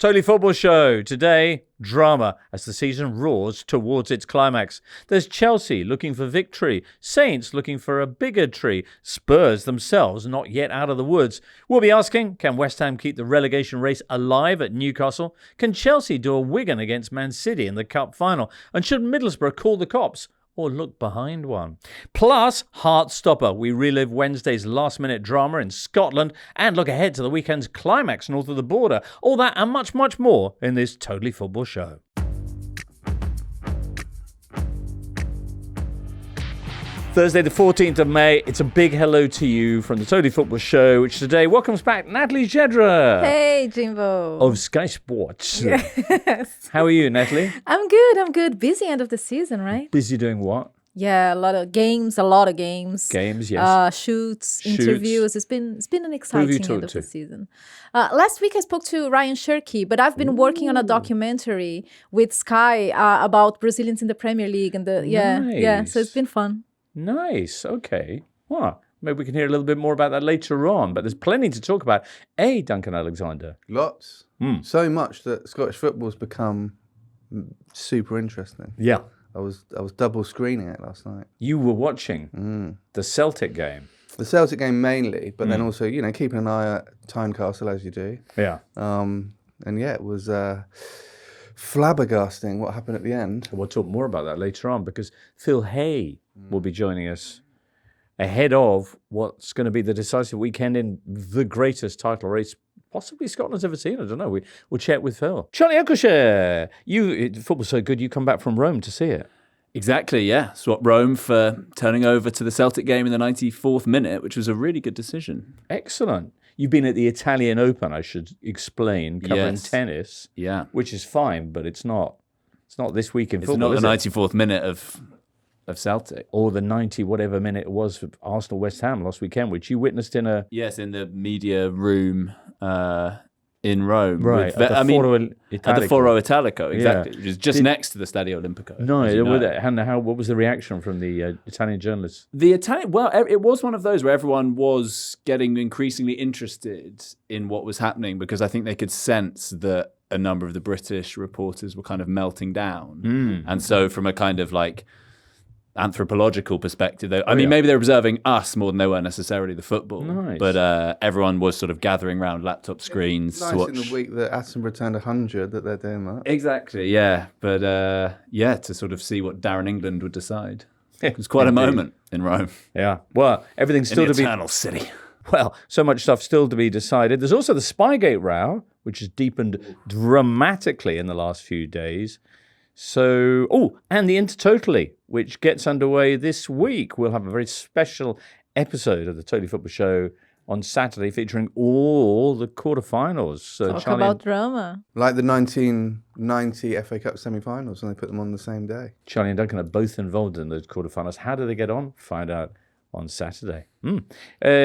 Totally Football Show. Today, drama as the season roars towards its climax. There's Chelsea looking for victory, Saints looking for a bigotry, Spurs themselves not yet out of the woods. We'll be asking, can West Ham keep the relegation race alive at Newcastle? Can Chelsea do a Wigan against Man City in the Cup final? And should Middlesbrough call the cops or look behind one? Plus, Heartstopper. We relive Wednesday's last-minute drama in Scotland and look ahead to the weekend's climax north of the border. All that and much, much more in this Totally Football Show. Thursday the 14th of May, it's a big hello to you from the Totally Football Show, which today welcomes back Natalie Gedra. Hey, Jimbo. Of Sky Sports. Yes. How are you, Natalie? I'm good. Busy end of the season, right? Busy doing what? Yeah, a lot of games. Games, yes. Shoots, interviews. It's been an exciting end of the season. Last week I spoke to Ryan Shirky, but I've been working on a documentary with Sky about Brazilians in the Premier League and so it's been fun. Nice. Okay. Well, maybe we can hear a little bit more about that later on. But there's plenty to talk about. Duncan Alexander. Lots. So much that Scottish football's become super interesting. Yeah. I was double screening it last night. You were watching the Celtic game. The Celtic game mainly, but then also, keeping an eye at Tynecastle as you do. Yeah. It was flabbergasting what happened at the end. We'll talk more about that later on because Phil Hay will be joining us ahead of what's going to be the decisive weekend in the greatest title race possibly Scotland's ever seen. I don't know. We'll chat with Phil. Charlie Eccleshare, football's so good you come back from Rome to see it. Exactly, yeah. Swap Rome for turning over to the Celtic game in the 94th minute, which was a really good decision. Excellent. You've been at the Italian Open, I should explain, covering tennis. Yeah. Which is fine, but it's not this week in football. It's not the 94th minute of Celtic. Or the 90 whatever minute it was for Arsenal West Ham last weekend, which you witnessed in a... Yes, in the media room in Rome. Right, at the Foro Italico, exactly, which is just next to the Stadio Olimpico. What was the reaction from the Italian journalists? It was one of those where everyone was getting increasingly interested in what was happening because I think they could sense that a number of the British reporters were kind of melting down. And so from a kind of like anthropological perspective, maybe they were observing us more than they were necessarily the football. Nice. But everyone was sort of gathering around laptop screens to watch. In the week that Attenborough turned 100 that they're doing that. Exactly, yeah. But to sort of see what Darren England would decide. It was quite a moment in Rome. Yeah. Well, everything's still to be... eternal city. Well, so much stuff still to be decided. There's also the Spygate row, which has deepened dramatically in the last few days. So, and the Intertotally, which gets underway this week. We'll have a very special episode of the Totally Football Show on Saturday featuring all the quarterfinals. So Talk about drama. Like the 1990 FA Cup semi-finals when they put them on the same day. Charlie and Duncan are both involved in those quarterfinals. How do they get on? Find out on Saturday.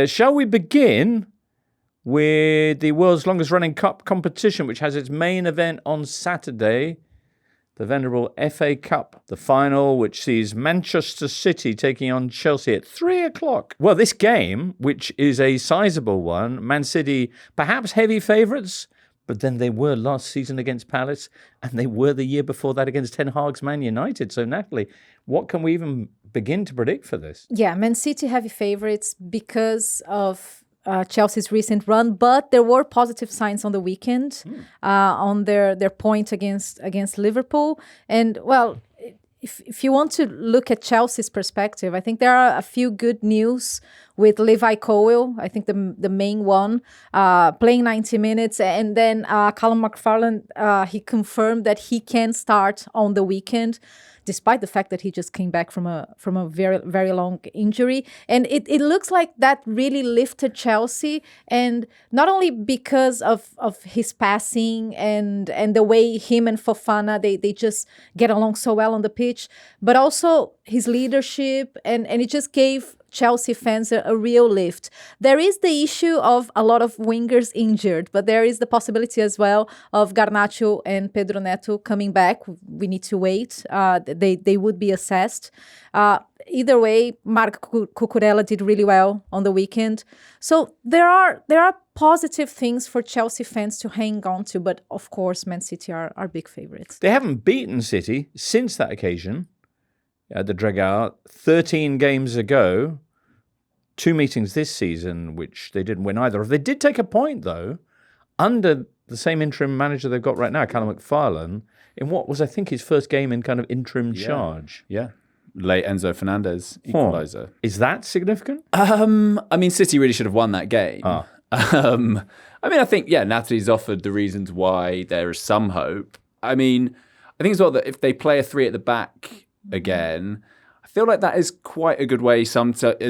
Shall we begin with the world's longest running cup competition, which has its main event on Saturday? The venerable FA Cup, the final, which sees Manchester City taking on Chelsea at 3:00. Well, this game, which is a sizable one, Man City perhaps heavy favourites, but then they were last season against Palace, and they were the year before that against Ten Hag's Man United. So, Natalie, what can we even begin to predict for this? Yeah, Man City heavy favourites because of Chelsea's recent run, but there were positive signs on the weekend on their point against Liverpool. And well, if you want to look at Chelsea's perspective, I think there are a few good news with Levi Colwill. I think the main one, playing 90 minutes, and then Calum McFarlane, he confirmed that he can start on the weekend, despite the fact that he just came back from a very, very long injury. And it looks like that really lifted Chelsea, and not only because of his passing and the way him and Fofana, they just get along so well on the pitch, but also his leadership, and it just gave Chelsea fans a real lift. There is the issue of a lot of wingers injured, but there is the possibility as well of Garnacho and Pedro Neto coming back. We need to wait. They would be assessed. either way, Marc Cucurella did really well on the weekend. So there are positive things for Chelsea fans to hang on to, but of course, Man City are big favourites. They haven't beaten City since that occasion at the Dragao 13 games ago. 2 meetings this season, which they didn't win either of. They did take a point, though, under the same interim manager they've got right now, Calum McFarlane, in what was, I think, his first game in kind of interim charge. Yeah. Late Enzo Fernandez equaliser. Is that significant? I mean, City really should have won that game. I mean, I think, Natalie's offered the reasons why there is some hope. I mean, I think as well that if they play a 3 at the back again, I feel like that is quite a good way as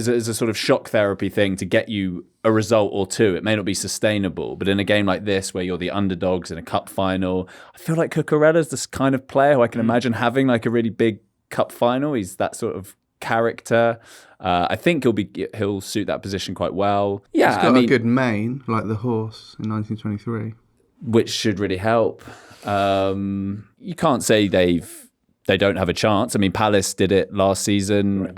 a sort of shock therapy thing to get you a result or two. It may not be sustainable, but in a game like this where you're the underdogs in a cup final, I feel like Cucurella's this kind of player who I can imagine having like a really big cup final. He's that sort of character. I think he'll suit that position quite well. Yeah, he's got a good mane, like the horse in 1923, which should really help. You can't say they don't have a chance. I mean, Palace did it last season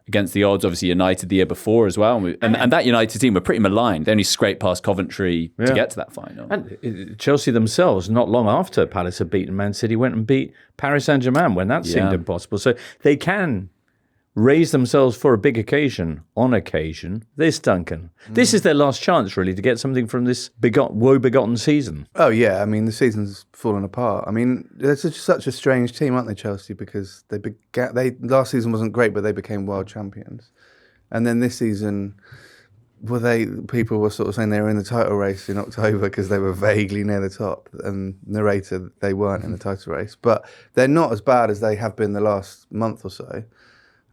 against the odds. Obviously, United the year before as well. And that United team were pretty maligned. They only scraped past Coventry to get to that final. And Chelsea themselves, not long after Palace had beaten Man City, went and beat Paris Saint-Germain when that seemed impossible. So they can raise themselves for a big occasion, on occasion. Duncan. This is their last chance, really, to get something from this woe-begotten season. Oh, yeah. I mean, the season's fallen apart. I mean, they're such a strange team, aren't they, Chelsea? Because they last season wasn't great, but they became world champions. And then this season, people were sort of saying they were in the title race in October because they were vaguely near the top. And narrator, they weren't in the title race. But they're not as bad as they have been the last month or so.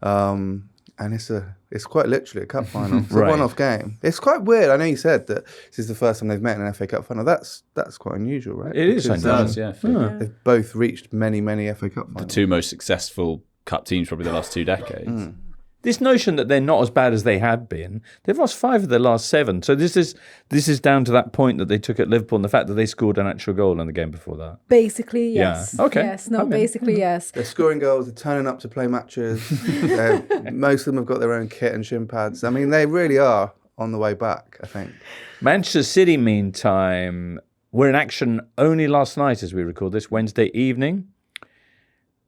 And it's quite literally a cup final. It's a one-off game. It's quite weird. I know you said that this is the first time they've met in an FA Cup final. That's quite unusual, right? It is unusual. They've both reached many FA Cup finals. The two most successful cup teams probably the last 2 decades. This notion that they're not as bad as they have been, they've lost 5 of their last 7. So this is down to that point that they took at Liverpool and the fact that they scored an actual goal in the game before that. Basically, yes. Yeah. Okay. Yes, no, basically, yes. They're scoring goals, they're turning up to play matches. Most of them have got their own kit and shin pads. I mean, they really are on the way back, I think. Manchester City, meantime, were in action only last night as we record this, Wednesday evening.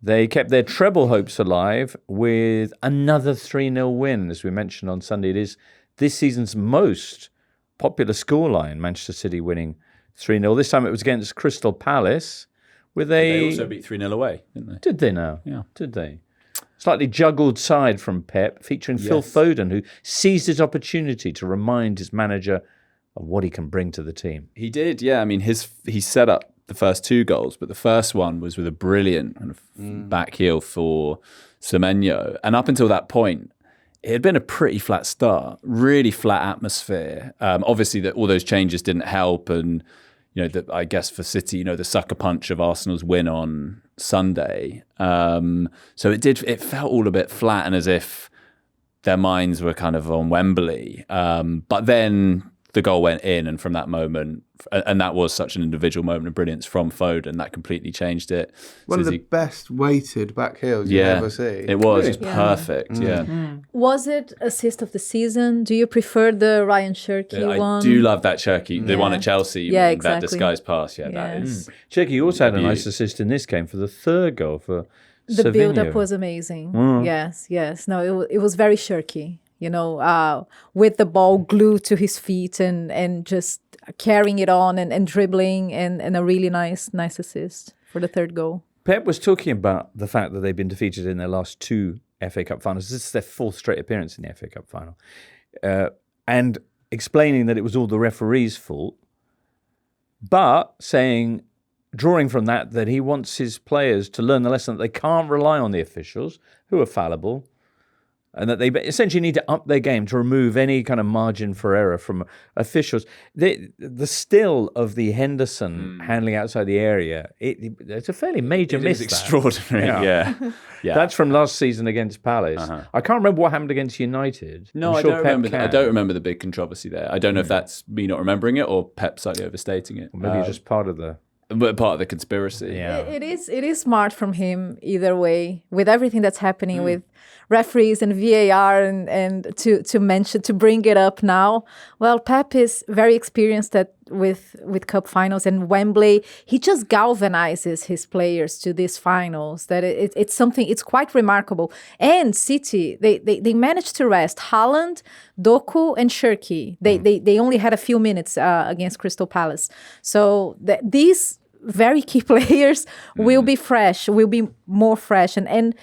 They kept their treble hopes alive with another 3-0 win. As we mentioned on Sunday, it is this season's most popular scoreline, Manchester City winning 3-0. This time it was against Crystal Palace. They also beat 3-0 away, didn't they? Did they now? Yeah. Did they? Slightly juggled side from Pep, featuring Phil Foden, who seized his opportunity to remind his manager of what he can bring to the team. He did, yeah. I mean, he set up the first 2 goals, but the first one was with a brilliant kind of back heel for Semenyo. And up until that point, it had been a pretty flat start, really flat atmosphere. Obviously, all those changes didn't help, and I guess for City, the sucker punch of Arsenal's win on Sunday. So it felt all a bit flat and as if their minds were kind of on Wembley. But then the goal went in, and from that moment, and that was such an individual moment of brilliance from Foden, that completely changed it. One of the best weighted back heels you've ever seen. It was. It was perfect, Was it assist of the season? Do you prefer the Ryan Cherky one? I do love that Cherky, the one at Chelsea, Yeah, exactly. that disguise pass. Yeah, that is. Cherky also had a nice assist in this game for the 3rd goal for The Savinho. build-up was amazing. Yes. No, it was very Cherky. With the ball glued to his feet and just carrying it on and dribbling and a really nice assist for the 3rd goal. Pep was talking about the fact that they've been defeated in their last 2 FA Cup finals. This is their 4th straight appearance in the FA Cup final. And explaining that it was all the referee's fault, but drawing from that he wants his players to learn the lesson that they can't rely on the officials, who are fallible, and that they essentially need to up their game to remove any kind of margin for error from officials. The still of the Henderson handling outside the area, it's a fairly major miss. It's extraordinary, yeah. That's from last season against Palace. I can't remember what happened against United. No, I don't remember that. I don't remember the big controversy there. I don't know if that's me not remembering it or Pep slightly overstating it. Or maybe just part of the... But part of the conspiracy. Yeah. It is smart from him either way, with everything that's happening with referees and VAR and to bring it up now. Well, Pep is very experienced with cup finals, and Wembley, he just galvanizes his players to these finals. That it's quite remarkable. And City, they managed to rest Haaland, Doku, and Shirky. They only had a few minutes against Crystal Palace. So these very key players will be fresh, will be more fresh. And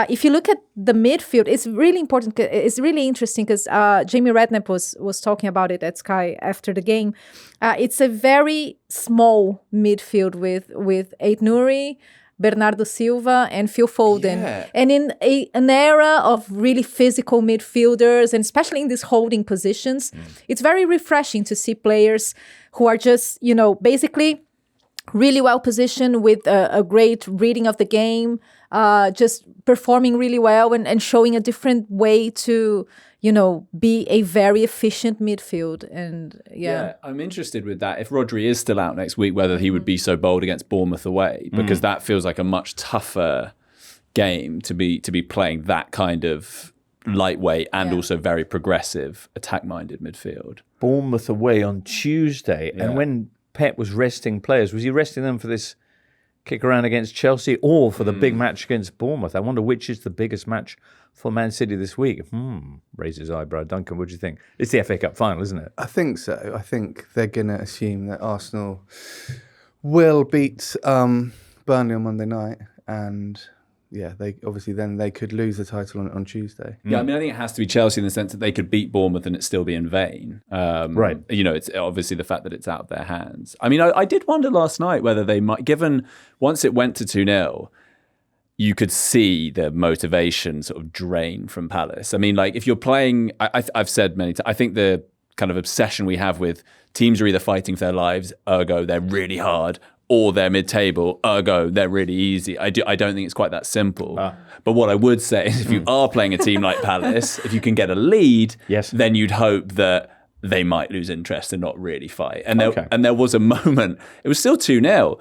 if you look at the midfield, it's really important. It's really interesting because Jamie Redknapp was talking about it at Sky after the game. It's a very small midfield with Aït-Nouri, Bernardo Silva, and Phil Foden. Yeah. And in an era of really physical midfielders, and especially in these holding positions, it's very refreshing to see players who are just, basically really well positioned with a great reading of the game, just performing really well and showing a different way to, be a very efficient midfield. And yeah, I'm interested with that. If Rodri is still out next week, whether he would be so bold against Bournemouth away, because that feels like a much tougher game to be playing that kind of lightweight and also very progressive, attack-minded midfield. Bournemouth away on Tuesday. And when Pep was resting players, was he resting them for this kick around against Chelsea or for the big match against Bournemouth? I wonder which is the biggest match for Man City this week. Raise his eyebrow. Duncan, what do you think? It's the FA Cup final, isn't it? I think so. I think they're going to assume that Arsenal will beat Burnley on Monday night, and they could lose the title on Tuesday. Yeah, I mean, I think it has to be Chelsea in the sense that they could beat Bournemouth and it still be in vain. Right. It's obviously the fact that it's out of their hands. I mean, I did wonder last night whether they might, given once it went to 2-0, you could see the motivation sort of drain from Palace. I mean, like if you're playing, I've said many times, I think the kind of obsession we have with teams are either fighting for their lives, ergo they're really hard, or they're mid-table, ergo they're really easy. I don't think it's quite that simple. But what I would say is if you are playing a team like Palace, if you can get a lead, then you'd hope that they might lose interest and not really fight. And there was a moment, it was still 2-0,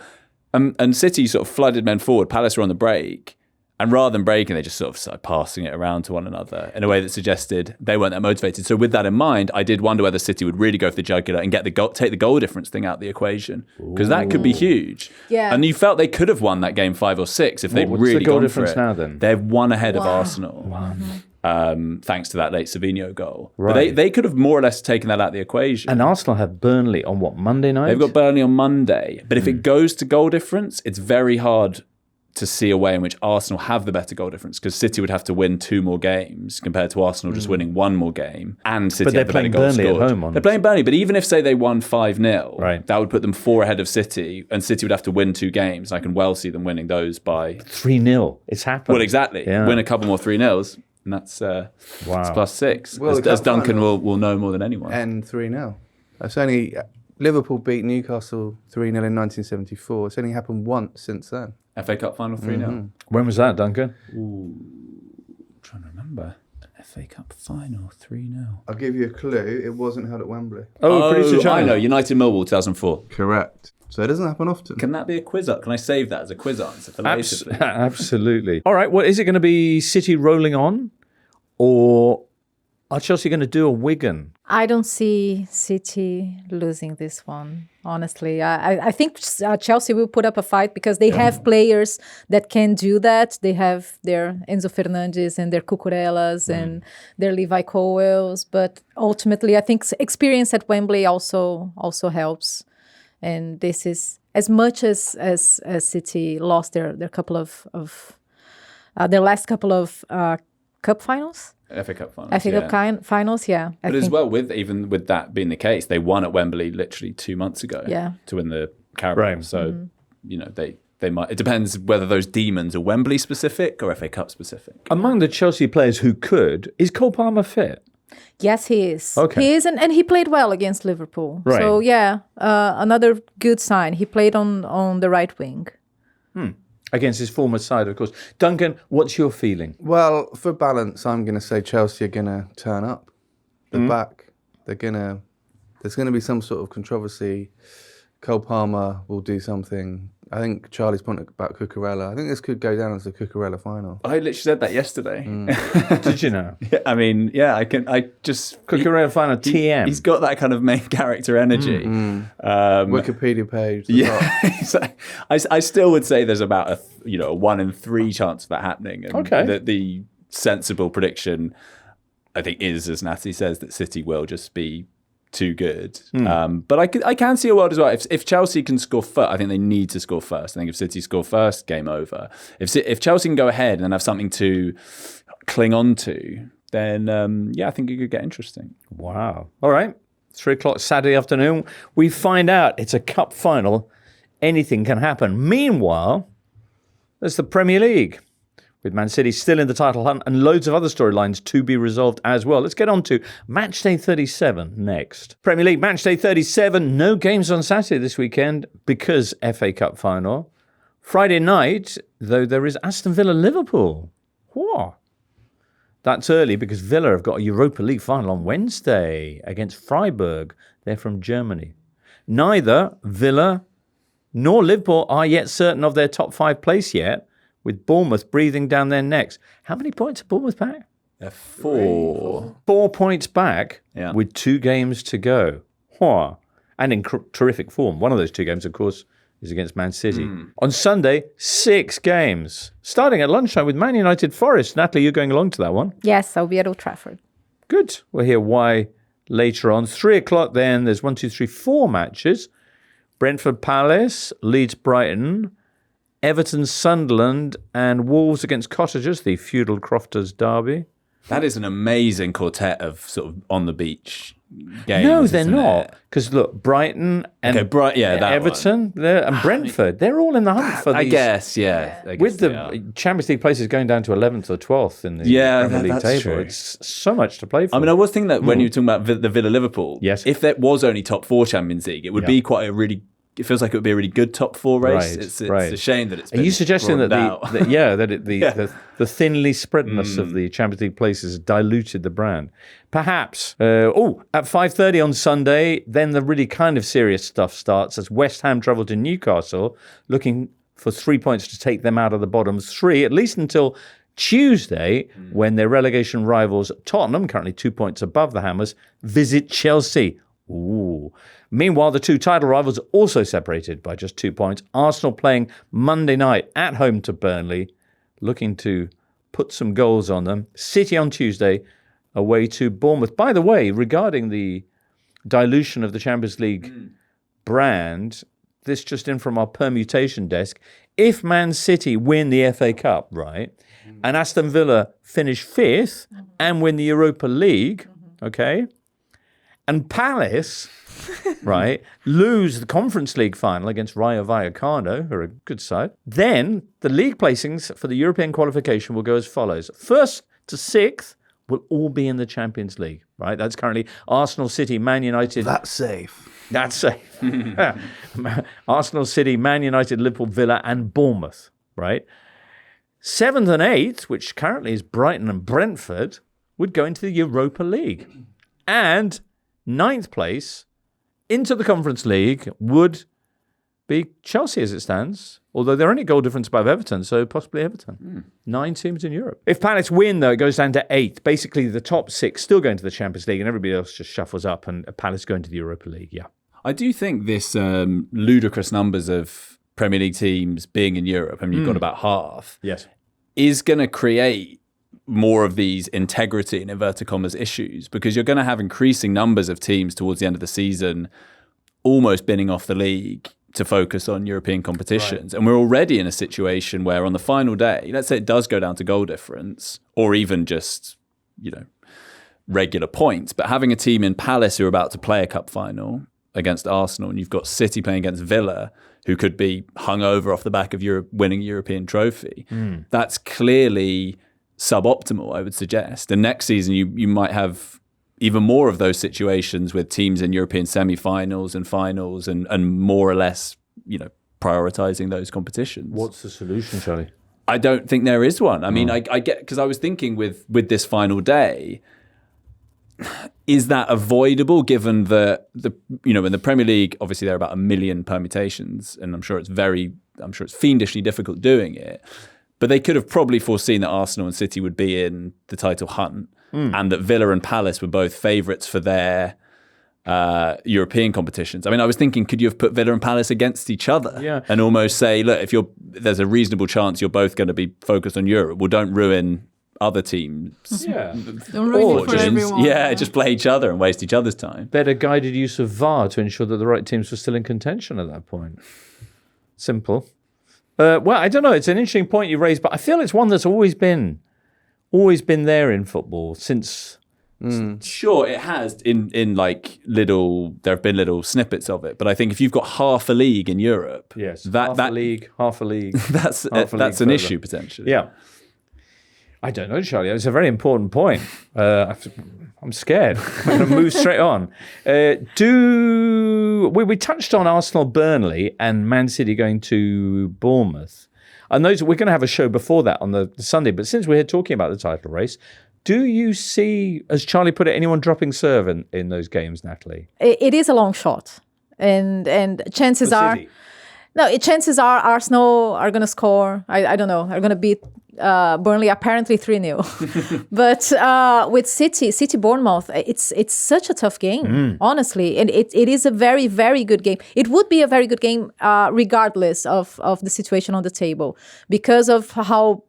and City sort of flooded men forward. Palace were on the break. And rather than breaking, they just sort of started passing it around to one another in a way that suggested they weren't that motivated. So with that in mind, I did wonder whether City would really go for the jugular and get take the goal difference thing out of the equation, because that could be huge. Yeah. And you felt they could have won that game 5 or 6 if they'd really the goal gone difference for it. now then? They've won ahead of Wow. Arsenal, thanks to that late Savinho goal. Right. But they could have more or less taken that out of the equation. And Arsenal have Burnley on what, Monday night? They've got Burnley on Monday. But if it goes to goal difference, it's very hard to see a way in which Arsenal have the better goal difference, because City would have to win 2 more games compared to Arsenal just winning 1 more game, and City But they're have the better playing goals Burnley at scored. home on- They're playing Burnley, but even if, say, they won 5-0, Right. that would put them 4 ahead of City, and City would have to win 2 games. I can well see them winning those by... 3-0. It's happened. Well, exactly. Yeah. Win a couple more 3-0s, and that's +6. Well, the as cup Duncan final will know more than anyone. And 3-0. It's only Liverpool beat Newcastle 3-0 in 1974. It's only happened once since then. FA Cup final 3-0. When was that, Duncan? Trying to remember. FA Cup final 3-0. I'll give you a clue. It wasn't held at Wembley. Producer China. I know. United Millwall 2004. Correct. So it doesn't happen often. Can that be a quiz? Can I save that as a quiz answer for later? please? Absolutely. All right, well, is it going to be City rolling on, or are Chelsea going to do a Wigan? I don't see City losing this one, honestly. I think Chelsea will put up a fight because they have players that can do that. They have their Enzo Fernandes and their Cucurelas and their Levi Colwells. But ultimately, I think experience at Wembley also helps. And this is, as much as City lost their couple of their last couple of cup finals. FA Cup finals. FA Cup finals, yeah. But as well, even with that being the case, they won at Wembley literally 2 months ago to win the Carabao. Right. So, they might. It depends whether those demons are Wembley specific or FA Cup specific. Among the Chelsea players who could, is Cole Palmer fit? Yes, he is. Okay. He is, and he played well against Liverpool. Right. So, yeah, another good sign. He played on the right wing. Against his former side, of course. Duncan, what's your feeling? Well, for balance, I'm going to say Chelsea are going to turn up. They're back. There's going to be some sort of controversy Cole Palmer will do something. I think Charlie's point about Cucurella. I think this could go down as a Cucurella final. I literally said that yesterday. Did you know? Yeah, I mean, yeah, I just Cucurella final TM. He's got that kind of main character energy. Wikipedia page. Yeah, I still would say there's about a 1 in 3 chance of that happening. And Okay. The sensible prediction, I think, is, as Natty says, that City will just be too good. But I can see a world as well. If Chelsea can score first, I think they need to score first. I think if City score first, game over. If Chelsea can go ahead and have something to cling on to, then I think it could get interesting. Wow. All right. 3:00 Saturday afternoon. We find out it's a cup final. Anything can happen. Meanwhile, there's the Premier League, with Man City still in the title hunt and loads of other storylines to be resolved as well. Let's get on to Matchday 37 next. Premier League Matchday 37. No games on Saturday this weekend because FA Cup final. Friday night, though, there is Aston Villa-Liverpool. Whoa. That's early because Villa have got a Europa League final on Wednesday against Freiburg. They're from Germany. Neither Villa nor Liverpool are yet certain of their top 5 place yet, with Bournemouth breathing down their necks. How many points are Bournemouth back? They're 4. 4 points back Yeah. with 2 games to go. Whoa. And in terrific form. One of those 2 games, of course, is against Man City. On Sunday, 6 games. Starting at lunchtime with Man United Forest. Natalie, you're going along to that one. Yes, I'll be at Old Trafford. Good. We'll hear why later on. 3:00 then, there's 4 matches. Brentford Palace, Leeds Brighton, Everton Sunderland, and Wolves against Cottagers, the feudal Crofters derby. That is an amazing quartet of sort of on the beach games. No, they're isn't not. it? Because look, Brighton and that Everton and Brentford, they're all in the hunt for these. I guess, yeah. I guess With they the are. Champions League places going down to 11th or 12th in the Premier League that's table. true. It's so much to play for. I mean, I was thinking that when you were talking about the Villa Liverpool, Yes. if there was only top 4 Champions League, it would be quite a really. It feels like it would be a really good top 4 race. Right, It's right. a shame that it's. Are you suggesting that out. the thinly spreadness of the Champions League places has diluted the brand? Perhaps. At 5:30 on Sunday, then the really kind of serious stuff starts as West Ham travel to Newcastle, looking for 3 points to take them out of the bottom 3, at least until Tuesday, when their relegation rivals Tottenham, currently 2 points above the Hammers, visit Chelsea. Ooh. Meanwhile, the 2 title rivals are also separated by just 2 points. Arsenal playing Monday night at home to Burnley, looking to put some goals on them. City on Tuesday, away to Bournemouth. By the way, regarding the dilution of the Champions League brand, this just in from our permutation desk. If Man City win the FA Cup, right, and Aston Villa finish 5th and win the Europa League, okay, and Palace, right, lose the Conference League final against Rayo Vallecano, who are a good side, then the league placings for the European qualification will go as follows. 1st to 6th will all be in the Champions League, right? That's currently Arsenal, City, Man United. That's safe. That's safe. Arsenal, City, Man United, Liverpool, Villa, and Bournemouth, right? 7th and 8th, which currently is Brighton and Brentford, would go into the Europa League. And 9th place into the Conference League would be Chelsea as it stands, although they're only a goal difference above Everton, so possibly Everton. 9 teams in Europe. If Palace win, though, it goes down to 8th. Basically, the top 6 still going to the Champions League, and everybody else just shuffles up, and Palace going to the Europa League, yeah. I do think this ludicrous numbers of Premier League teams being in Europe, I mean, you've got about half, Yes. is going to create more of these integrity in inverted commas issues, because you're going to have increasing numbers of teams towards the end of the season almost binning off the league to focus on European competitions. Right. And we're already in a situation where on the final day, let's say it does go down to goal difference or even just, regular points, but having a team in Palace who are about to play a cup final against Arsenal, and you've got City playing against Villa, who could be hung over off the back of winning a European trophy, that's clearly suboptimal, I would suggest. And next season, you might have even more of those situations with teams in European semi-finals and finals and more or less, prioritizing those competitions. What's the solution, Charlie? I don't think there is one. I mean, I get, because I was thinking with this final day, is that avoidable given that in the Premier League, obviously there are about 1 million permutations, and I'm sure it's fiendishly difficult doing it. But they could have probably foreseen that Arsenal and City would be in the title hunt, and that Villa and Palace were both favourites for their European competitions. I mean, I was thinking, could you have put Villa and Palace against each other? Yeah. And almost say, look, if there's a reasonable chance you're both going to be focused on Europe, well, don't ruin other teams. Yeah. Don't ruin it for everyone. Yeah, just play each other and waste each other's time. Better guided use of VAR to ensure that the right teams were still in contention at that point. Simple. Well, I don't know. It's an interesting point you raised, but I feel it's one that's always been there in football since. Sure, it has in like there have been little snippets of it, but I think if you've got half a league in Europe, Yes, half a league. that's an issue potentially. Yeah. I don't know, Charlie. It's a very important point. I'm scared. I'm going to move straight on. We touched on Arsenal, Burnley, and Man City going to Bournemouth. And we're going to have a show before that on the Sunday. But since we're here talking about the title race, do you see, as Charlie put it, anyone dropping serve in those games, Natalie? It is a long shot, and chances are. City. No, chances are Arsenal are going to score. I don't know. Are going to beat Burnley apparently 3-0. But with City Bournemouth, it's such a tough game, honestly. And it is a very, very good game. It would be a very good game regardless of the situation on the table because of how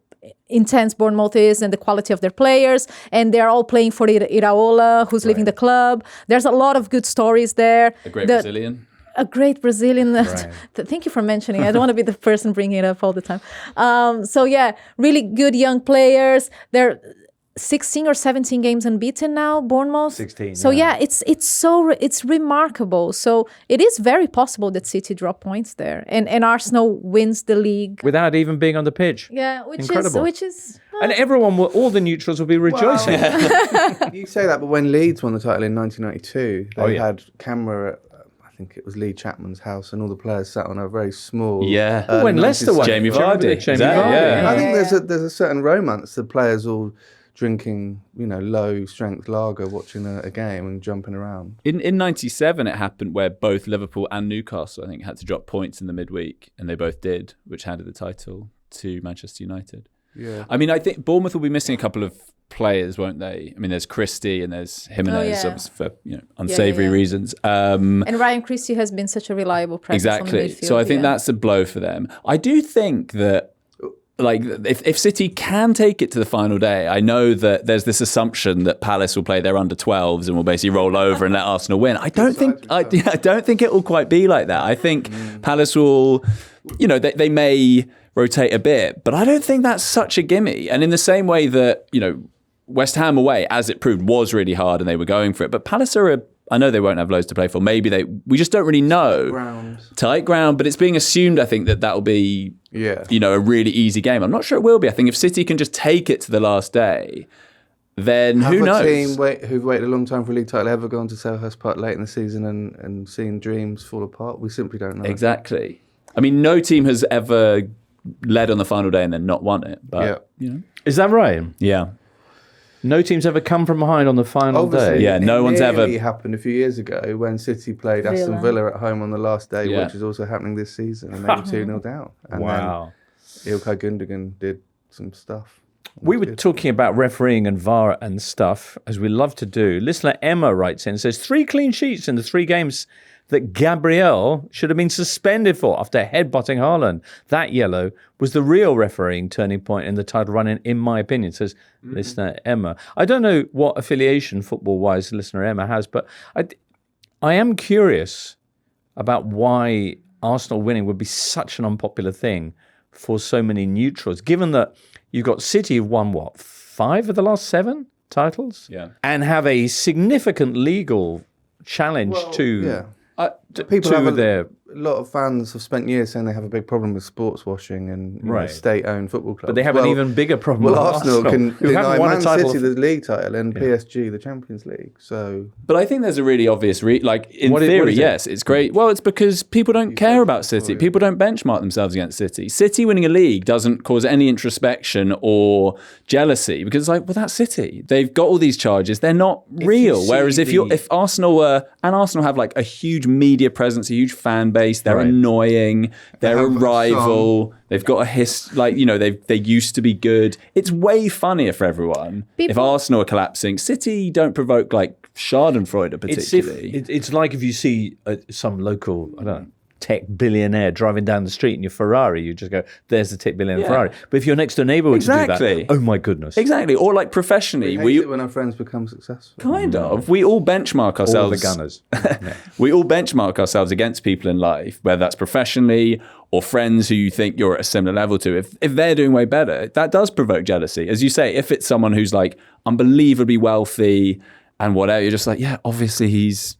intense Bournemouth is and the quality of their players. And they're all playing for Iraola, who's leaving the club. There's a lot of good stories there. A great Brazilian. A great Brazilian. Right. Thank you for mentioning. I don't want to be the person bringing it up all the time. So yeah, really good young players. They're 16 or 17 games unbeaten now, Bournemouth. 16. So yeah, it's remarkable. So it is very possible that City drop points there, and Arsenal wins the league Without even being on the pitch. Yeah, Incredible. which is. And all the neutrals will be rejoicing. You say that, but when Leeds won the title in 1992, they yeah. had camera at, I think it was Lee Chapman's house, and all the players sat on a very small. Yeah. When Leicester won. Jamie Vardy. Jamie Exactly, Vardy. yeah. I think there's a certain romance. The players all drinking, low strength lager, watching a game and jumping around. In 97, it happened where both Liverpool and Newcastle, I think, had to drop points in the midweek, and they both did, which handed the title to Manchester United. Yeah. I mean, I think Bournemouth will be missing a couple of players, won't they? I mean, there's Christie and there's Jimenez, yeah. obviously for unsavoury reasons. And Ryan Christie has been such a reliable presence on the Exactly. midfield. So I think that's a blow for them. I do think that, like, if City can take it to the final day, I know that there's this assumption that Palace will play their under-12s and will basically roll over and let Arsenal win. I don't think it will quite be like that. I think Palace will, they may rotate a bit, but I don't think that's such a gimme. And in the same way that, West Ham away, as it proved, was really hard and they were going for it. But Palace are I know they won't have loads to play for. Maybe we just don't really know. Tight ground, but it's being assumed, I think, that will be, a really easy game. I'm not sure it will be. I think if City can just take it to the last day, then who knows? Have a team who've waited a long time for a league title ever gone to Selhurst Park late in the season and seen dreams fall apart? We simply don't know. Exactly. I mean, no team has ever led on the final day and then not won it. But, Is that right? Yeah. No team's ever come from behind on the final day. Yeah, no one's ever. It happened a few years ago when City played Aston Villa at home on the last day, which is also happening this season, and they were 2-0 down. And Wow. then Ilkay Gundogan did some stuff. We were talking about refereeing and VAR and stuff, as we love to do. Listener Emma writes in, says, 3 clean sheets in the 3 games that Gabriel should have been suspended for after headbutting Haaland. That yellow was the real refereeing turning point in the title run, in my opinion, says listener Emma. I don't know what affiliation football-wise listener Emma has, but I am curious about why Arsenal winning would be such an unpopular thing for so many neutrals, given that you've got City who've won, 5 of the last 7 titles? Yeah. And have a significant legal challenge to People have their a lot of fans have spent years saying they have a big problem with sports washing and Right. state-owned football clubs. But they have an even bigger problem. Well, with Arsenal can who deny haven't won a Man title. City the league title and PSG the Champions League. So, But I think there's a really obvious in what theory, is it? yes, it's great. Well, it's because people don't care about City. People don't benchmark themselves against City. City winning a league doesn't cause any introspection or jealousy because it's like, well, that's City. They've got all these charges. They're not real. see Whereas if Arsenal were, and Arsenal have like a huge media presence, a huge fan base, they're Right. annoying, they're a have a rival, they've got a they used to be good. It's way funnier for everyone. If People- Arsenal are collapsing, City don't provoke like Schadenfreude particularly. It's like if you see some local, I don't know, tech billionaire driving down the street in your Ferrari, you just go, there's the tech billionaire Ferrari. But if your next door neighbour were to do Exactly. that, oh my goodness. Exactly. Or like professionally, we hate it when our friends become successful. kind of. We all benchmark All ourselves. the gunners. We all benchmark ourselves against people in life, whether that's professionally or friends who you think you're at a similar level to. If they're doing way better, that does provoke jealousy. As you say, if it's someone who's like unbelievably wealthy and whatever, you're just like, yeah, obviously he's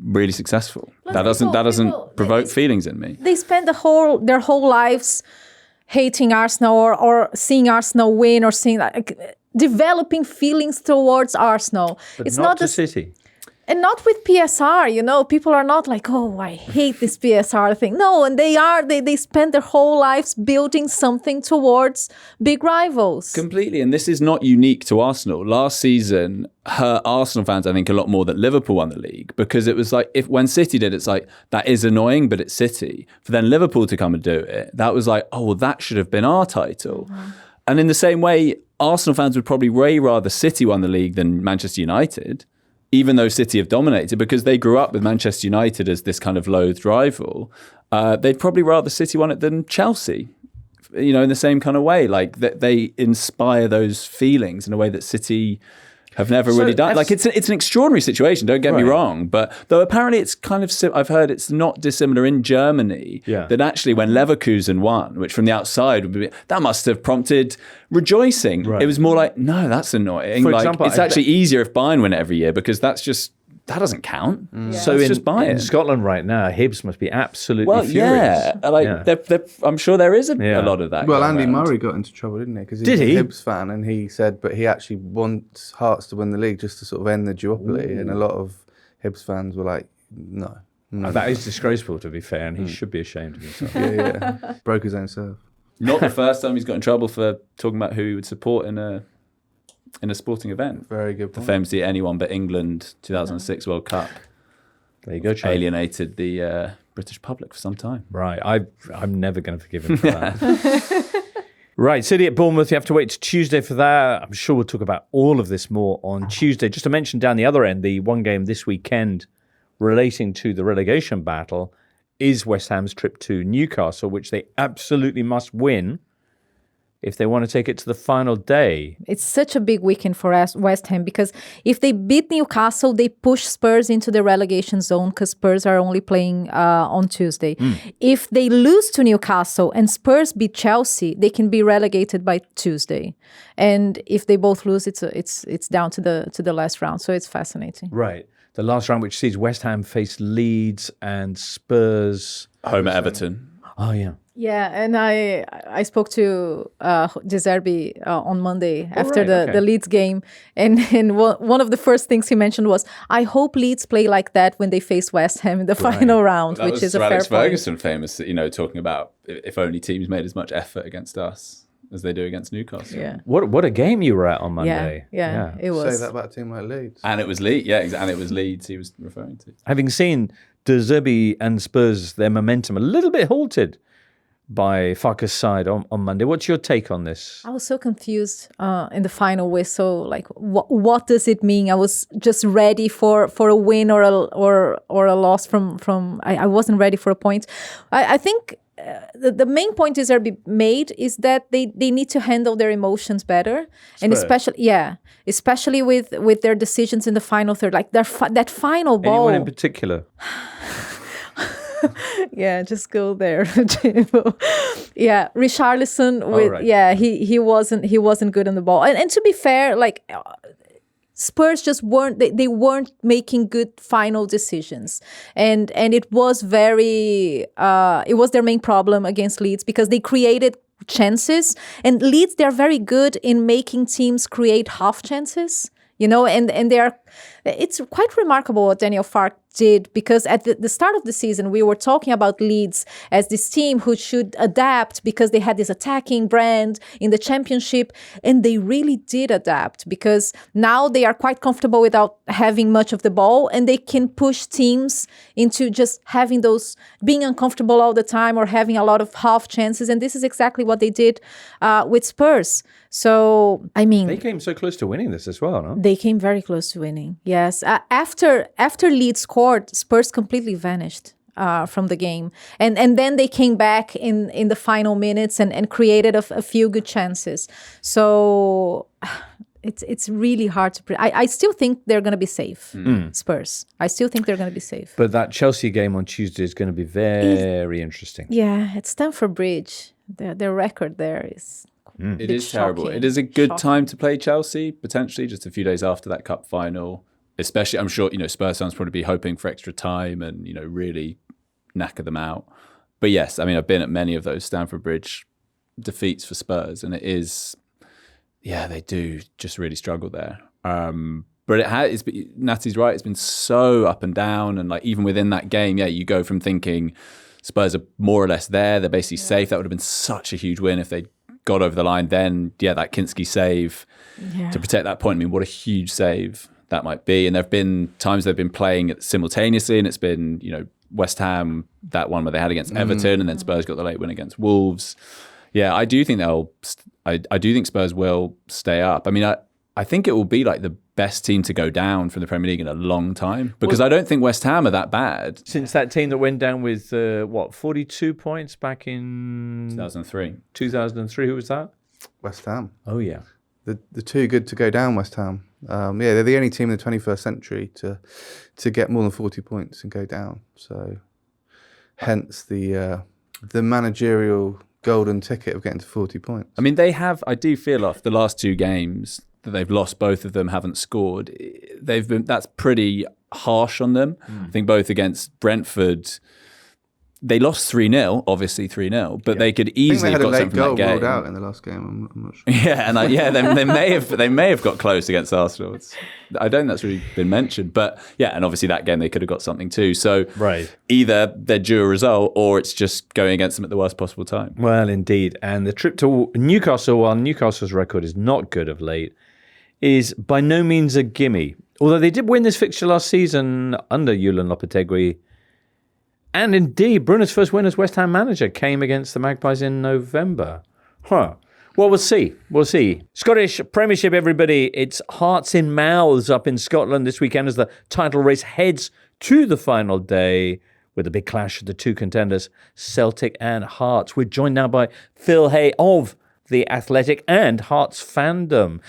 really successful. Plus That doesn't people- provoke feelings in me. They spend their whole lives hating Arsenal or seeing Arsenal win or seeing developing feelings towards Arsenal. But It's not not to the City. And not with PSR, people are not like, oh, I hate this PSR thing. No, and they spend their whole lives building something towards big rivals. Completely, and this is not unique to Arsenal. Last season, Arsenal fans, I think, a lot more that Liverpool won the league because it was like when City did, it's like that is annoying, but it's City. For then Liverpool to come and do it, that was like, oh, well, that should have been our title. Mm-hmm. And in the same way, Arsenal fans would probably way rather City won the league than Manchester United, even though City have dominated, because they grew up with Manchester United as this kind of loathed rival. They'd probably rather City won it than Chelsea, in the same kind of way. Like they inspire those feelings in a way that City have never really done. Like it's an extraordinary situation, don't get me wrong. But though apparently it's kind of, I've heard it's not dissimilar in Germany, that actually when Leverkusen won, which from the outside would be, that must have prompted rejoicing. Right. It was more like, no, that's annoying. For example, it's actually easier if Bayern win it every year because that doesn't count. Mm. Yeah. So just Bayern. in Scotland right now, Hibs must be absolutely furious. I'm sure there is a lot of that. Well, going Andy around. Murray got into trouble, didn't he? Because Did he's he? a Hibs fan, and he said, but he actually wants Hearts to win the league just to sort of end the duopoly. And a lot of Hibs fans were like, no. That is disgraceful, to be fair, and he should be ashamed of himself. Yeah. Broke his own serve. Not the first time he's got in trouble for talking about who he would support in a sporting event. Very good point. Famously, anyone but England 2006 World Cup There you go, Charlie. alienated the British public for some time. Right, I'm never going to forgive him for that. Right, City at Bournemouth, you have to wait till Tuesday for that. I'm sure we'll talk about all of this more on Tuesday. Just to mention down the other end, the one game this weekend relating to the relegation battle is West Ham's trip to Newcastle, which they absolutely must win if they want to take it to the final day. It's such a big weekend for West Ham because if they beat Newcastle, they push Spurs into the relegation zone because Spurs are only playing on Tuesday. If they lose to Newcastle and Spurs beat Chelsea, they can be relegated by Tuesday. And if they both lose, it's down to the last round. So it's fascinating. Right. The last round, which sees West Ham face Leeds and Spurs. Home at Everton. Oh, yeah. Yeah, and I spoke to De Zerbi on Monday after the Leeds game, and one of the first things he mentioned was, I hope Leeds play like that when they face West Ham in the final round, That which was is a Alex fair point. Ferguson famous, talking about if only teams made as much effort against us as they do against Newcastle. Yeah, What a game you were at on Monday. yeah, it was. Say that about a team like Leeds. And it was Leeds, and it was Leeds he was referring to. Having seen De Zerbi and Spurs, their momentum a little bit halted by Farke's side on Monday. What's your take on this? I was so confused in the final whistle. Like, what does it mean? I was just ready for a win or a loss from. I wasn't ready for a point. I think the main point is made is that they need to handle their emotions better, and especially with their decisions in the final third, like that final ball. Anyone in particular? Yeah, just go there. Yeah, Richarlison he wasn't good on the ball. And to be fair, like Spurs just weren't they weren't making good final decisions, and it was it was their main problem against Leeds, because they created chances, and Leeds, they're very good in making teams create half chances, and it's quite remarkable what Daniel Farke did, because at the start of the season, we were talking about Leeds as this team who should adapt because they had this attacking brand in the Championship, and they really did adapt, because now they are quite comfortable without having much of the ball, and they can push teams into just having being uncomfortable all the time or having a lot of half chances, and this is exactly what they did with Spurs. So, I mean, they came so close to winning this as well, no? They came very close to winning. Yes. After Leeds scored, Spurs completely vanished from the game. And then they came back in the final minutes and created a few good chances. So it's really hard to predict. I still think they're going to be safe, Spurs. I still think they're going to be safe. But that Chelsea game on Tuesday is going to be very interesting. Yeah, it's Stamford Bridge. Their record there is... It is terrible. It is a good time to play Chelsea, potentially, just a few days after that cup final. Especially, I'm sure, Spurs fans probably be hoping for extra time and, really knacker them out. But yes, I mean, I've been at many of those Stamford Bridge defeats for Spurs, and it is, they do just really struggle there. But Natty's right, it's been so up and down, and like even within that game, you go from thinking Spurs are more or less there, they're basically safe. That would have been such a huge win if they got over the line. Then, that Kinski save to protect that point. I mean, what a huge save that might be. And there have been times they've been playing it simultaneously, and it's been, West Ham, that one where they had against Everton, and then Spurs got the late win against Wolves. Yeah, I do think I do think Spurs will stay up. I mean, I think it will be like the best team to go down from the Premier League in a long time, because I don't think West Ham are that bad. Since that team that went down with, 42 points back in... 2003. 2003, who was that? West Ham. Oh, yeah. The too good to go down, West Ham. They're the only team in the 21st century to get more than 40 points and go down. So, hence the managerial golden ticket of getting to 40 points. I mean, I do feel off the last two games that they've lost, both of them haven't scored. That's pretty harsh on them. I think both against Brentford, they lost 3-0, obviously 3-0, but they could easily have got something from that game. They had a late goal rolled out in the last game. I'm not sure. Yeah, and they may have got close against Arsenal. I don't think that's really been mentioned, but and obviously that game they could have got something too. So either they're due a result, or it's just going against them at the worst possible time. Well, indeed. And the trip to Newcastle, while Newcastle's record is not good of late, is by no means a gimme. Although they did win this fixture last season under Julen Lopetegui. And indeed, Bruno's first win as West Ham manager came against the Magpies in November. Well, we'll see. Scottish Premiership, everybody. It's hearts in mouths up in Scotland this weekend as the title race heads to the final day with a big clash of the two contenders, Celtic and Hearts. We're joined now by Phil Hay of The Athletic and Hearts fandom.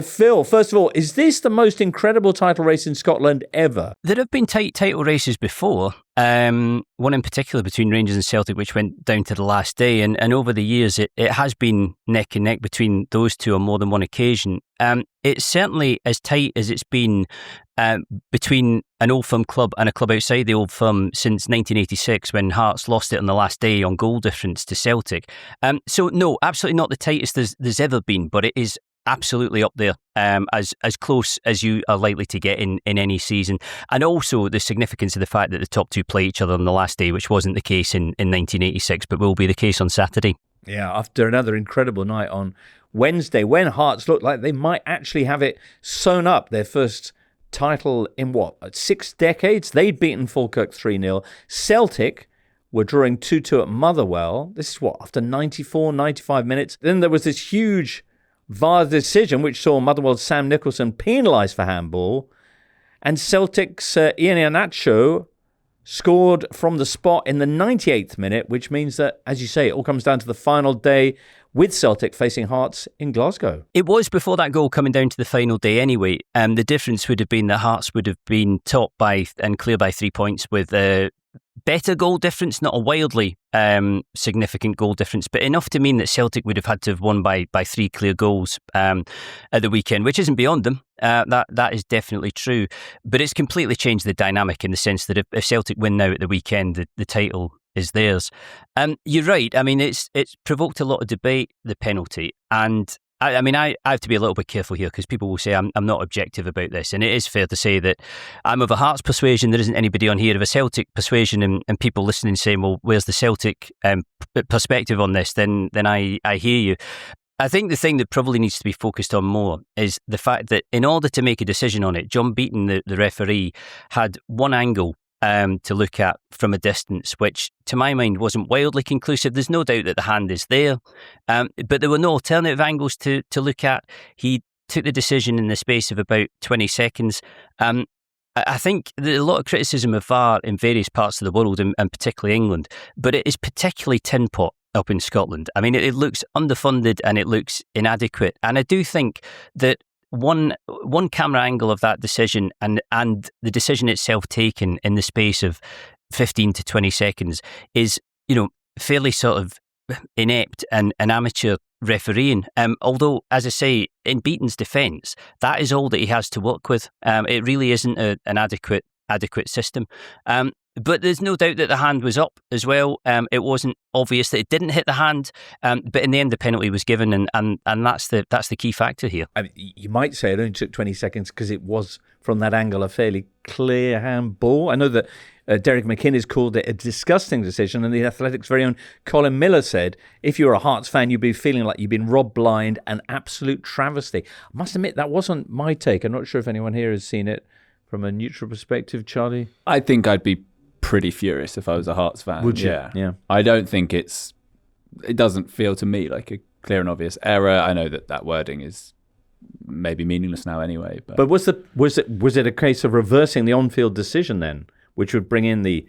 Phil, first of all, is this the most incredible title race in Scotland ever? There have been tight title races before, one in particular between Rangers and Celtic, which went down to the last day. And over the years, it has been neck and neck between those two on more than one occasion. It's certainly as tight as it's been between an Old Firm club and a club outside the Old Firm since 1986, when Hearts lost it on the last day on goal difference to Celtic. So no, absolutely not the tightest there's ever been, but it is absolutely up there, as close as you are likely to get in any season. And also the significance of the fact that the top two play each other on the last day, which wasn't the case in 1986, but will be the case on Saturday. Yeah, after another incredible night on Wednesday, when Hearts looked like they might actually have it sewn up, their first title in 6 decades. They'd beaten Falkirk 3-0. Celtic were drawing 2-2 at Motherwell. This is after 94, 95 minutes. Then there was this huge VAR decision which saw Motherwell's Sam Nicholson penalised for handball, and Celtic's Ian Iheanacho scored from the spot in the 98th minute, which means that, as you say, it all comes down to the final day with Celtic facing Hearts in Glasgow. It was before that goal coming down to the final day anyway. The difference would have been that Hearts would have been top by and clear by 3 points with better goal difference, not a wildly significant goal difference, but enough to mean that Celtic would have had to have won by 3 clear goals at the weekend, which isn't beyond them. That is definitely true. But it's completely changed the dynamic in the sense that if Celtic win now at the weekend, the title is theirs. You're right. I mean, it's provoked a lot of debate, the penalty. And I have to be a little bit careful here because people will say I'm not objective about this. And it is fair to say that I'm of a Hearts persuasion. There isn't anybody on here of a Celtic persuasion, and people listening saying, well, where's the Celtic perspective on this? Then I hear you. I think the thing that probably needs to be focused on more is the fact that in order to make a decision on it, John Beaton, the referee, had one angle to look at from a distance, which to my mind wasn't wildly conclusive. There's no doubt that the hand is there, but there were no alternative angles to look at. He took the decision in the space of about 20 seconds. I think there's a lot of criticism of VAR in various parts of the world, and particularly England, but it is particularly tin pot up in Scotland. I mean, it looks underfunded and it looks inadequate. And I do think that one camera angle of that decision and the decision itself taken in the space of 15 to 20 seconds is, fairly sort of inept and amateur refereeing. Although, as I say, in Beaton's defence, that is all that he has to work with. It really isn't an adequate system. But there's no doubt that the hand was up as well. It wasn't obvious that it didn't hit the hand, but in the end, the penalty was given, and that's the key factor here. I mean, you might say it only took 20 seconds because it was, from that angle, a fairly clear handball. I know that Derek McInnes called it a disgusting decision, and the Athletic's very own Colin Miller said, if you're a Hearts fan, you'd be feeling like you've been robbed blind, an absolute travesty. I must admit, that wasn't my take. I'm not sure if anyone here has seen it from a neutral perspective. Charlie? I think I'd be pretty furious if I was a Hearts fan. Would you? Yeah. I don't think it doesn't feel to me like a clear and obvious error. I know that wording is maybe meaningless now anyway. But was it a case of reversing the on-field decision then, which would bring in the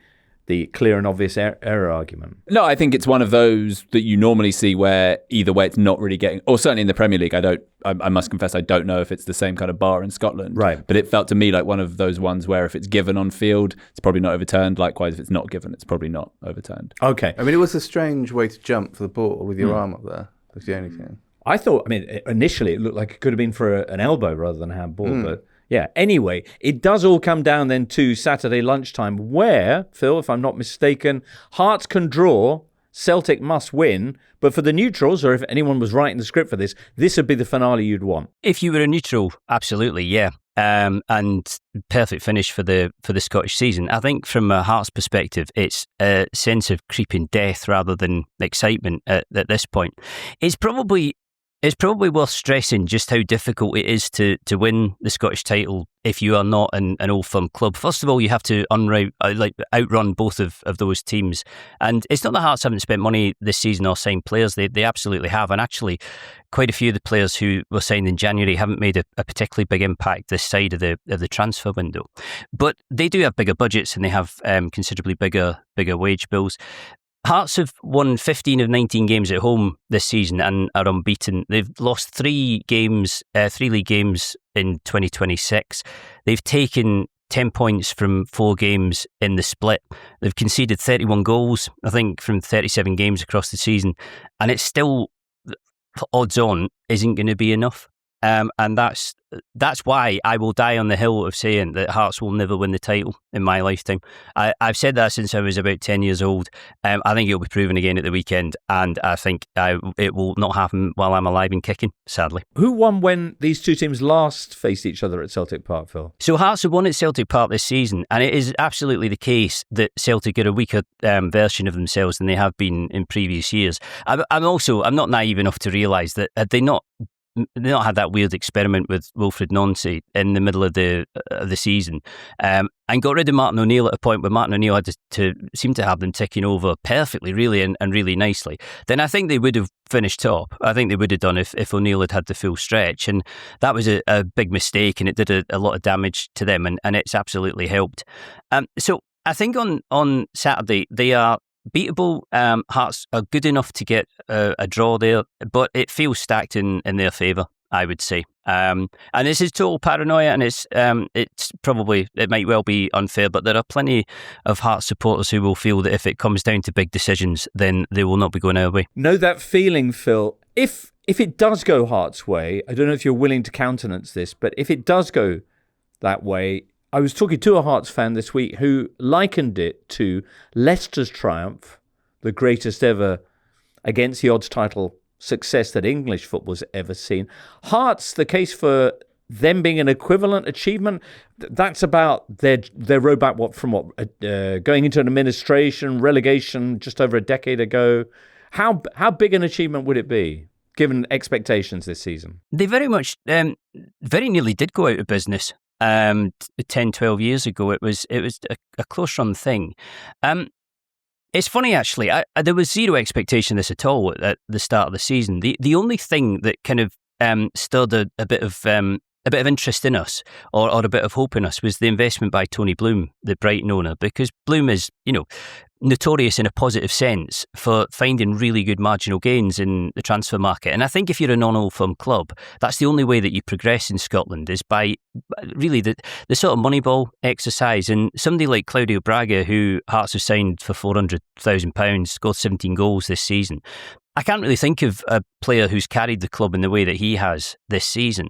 clear and obvious error argument? No, I think it's one of those that you normally see where either way it's not really getting, or certainly in the Premier League, I must confess I don't know if it's the same kind of bar in Scotland. Right. But it felt to me like one of those ones where if it's given on field, it's probably not overturned. Likewise, if it's not given, it's probably not overturned. Okay. I mean, it was a strange way to jump for the ball with your arm up there. That's the only thing. I thought, initially it looked like it could have been for an elbow rather than a handball, but yeah. Anyway, it does all come down then to Saturday lunchtime where, Phil, if I'm not mistaken, Hearts can draw, Celtic must win, but for the neutrals, or if anyone was writing the script for this would be the finale you'd want. If you were a neutral, absolutely, yeah. And perfect finish for the Scottish season. I think from a Hearts perspective, it's a sense of creeping death rather than excitement at this point. It's probably worth stressing just how difficult it is to win the Scottish title if you are not an old firm club. First of all, you have to outrun both of those teams. And it's not that Hearts haven't spent money this season or signed players. They absolutely have. And actually, quite a few of the players who were signed in January haven't made a particularly big impact this side of the transfer window. But they do have bigger budgets and they have considerably bigger wage bills. Hearts have won 15 of 19 games at home this season and are unbeaten. They've lost 3 league games in 2026. They've taken 10 points from 4 games in the split. They've conceded 31 goals, I think, from 37 games across the season. And it's still, odds on, isn't going to be enough. And that's why I will die on the hill of saying that Hearts will never win the title in my lifetime. I've said that since I was about 10 years old. I think it'll be proven again at the weekend, and I think it will not happen while I'm alive and kicking, sadly. Who won when these two teams last faced each other at Celtic Park, Phil? So Hearts have won at Celtic Park this season, and it is absolutely the case that Celtic are a weaker version of themselves than they have been in previous years. I'm not naive enough to realise that had they not had that weird experiment with Wilfred Nancy in the middle of the season, and got rid of Martin O'Neill at a point where Martin O'Neill had to seem to have them ticking over perfectly, really, and really nicely, then I think they would have finished top. I think they would have done if O'Neill had the full stretch, and that was a big mistake, and it did a lot of damage to them, and it's absolutely helped. So I think on Saturday they are beatable. Hearts are good enough to get a draw there, but it feels stacked in their favour. I would say. And this is total paranoia, and it might well be unfair, but there are plenty of Hearts supporters who will feel that if it comes down to big decisions, then they will not be going our way. Know that feeling, Phil. If it does go Hearts' way, I don't know if you're willing to countenance this, but if it does go that way, I was talking to a Hearts fan this week who likened it to Leicester's triumph, the greatest ever against the odds title success that English football's ever seen. Hearts, the case for them being an equivalent achievement, that's about their road back going into an administration, relegation just over a decade ago. How big an achievement would it be, given expectations this season? They very much, very nearly did go out of business 10, 12 years ago. It was a close run thing. It's funny, actually. There was zero expectation of this at all at the start of the season. The only thing that kind of stirred a bit of interest in us, or a bit of hope in us, was the investment by Tony Bloom, the Brighton owner, because Bloom is, notorious in a positive sense for finding really good marginal gains in the transfer market. And I think if you're a non-Old Firm club, that's the only way that you progress in Scotland, is by really the sort of Moneyball exercise. And somebody like Claudio Braga, who Hearts have signed for £400,000, scored 17 goals this season. I can't really think of a player who's carried the club in the way that he has this season.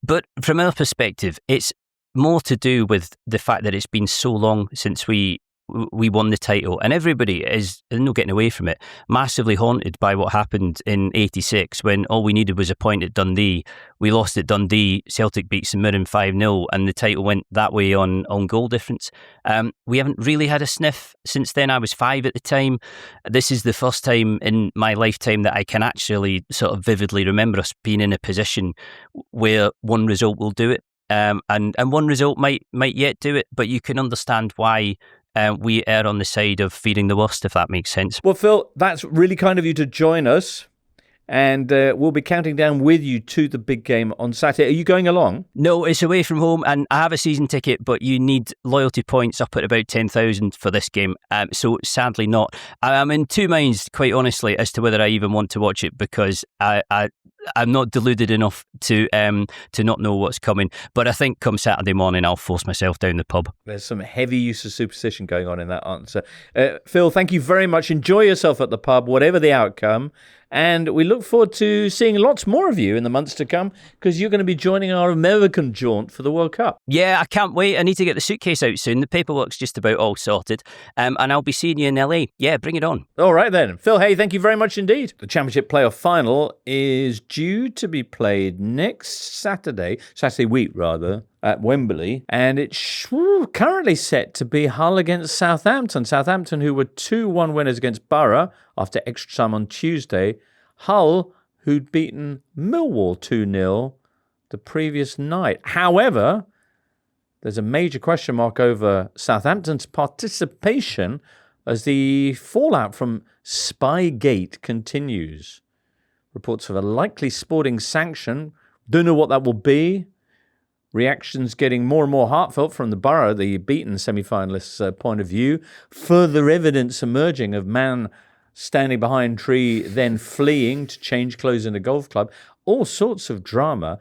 But from our perspective, it's more to do with the fact that it's been so long since we won the title, and everybody is no getting away from it, massively haunted by what happened in 86 when all we needed was a point at Dundee. We lost at Dundee, Celtic beat St Mirren 5-0, and the title went that way on goal difference. We haven't really had a sniff since then. I was 5 at the time. This is the first time in my lifetime that I can actually sort of vividly remember us being in a position where one result will do it, and one result might yet do it, but you can understand why we err on the side of fearing the worst, if that makes sense. Well, Phil, that's really kind of you to join us. And we'll be counting down with you to the big game on Saturday. Are you going along? No, it's away from home, and I have a season ticket, but you need loyalty points up at about 10,000 for this game. So sadly not. I'm in two minds, quite honestly, as to whether I even want to watch it, because I'm not deluded enough to not know what's coming. But I think come Saturday morning, I'll force myself down the pub. There's some heavy use of superstition going on in that answer. Phil, thank you very much. Enjoy yourself at the pub, whatever the outcome. And we look forward to seeing lots more of you in the months to come, because you're going to be joining our American jaunt for the World Cup. Yeah, I can't wait. I need to get the suitcase out soon. The paperwork's just about all sorted. And I'll be seeing you in LA. Yeah, bring it on. All right then. Phil Hay, thank you very much indeed. The Championship playoff final is due to be played next Saturday week, at Wembley. And it's currently set to be Hull against Southampton. Southampton, who were 2-1 winners against Borough after extra time on Tuesday. Hull, who'd beaten Millwall 2-0 the previous night. However, there's a major question mark over Southampton's participation as the fallout from Spygate continues. Reports of a likely sporting sanction. Don't know what that will be. Reactions getting more and more heartfelt from the Borough, the beaten semi-finalists' point of view. Further evidence emerging of man standing behind tree, then fleeing to change clothes in a golf club. All sorts of drama.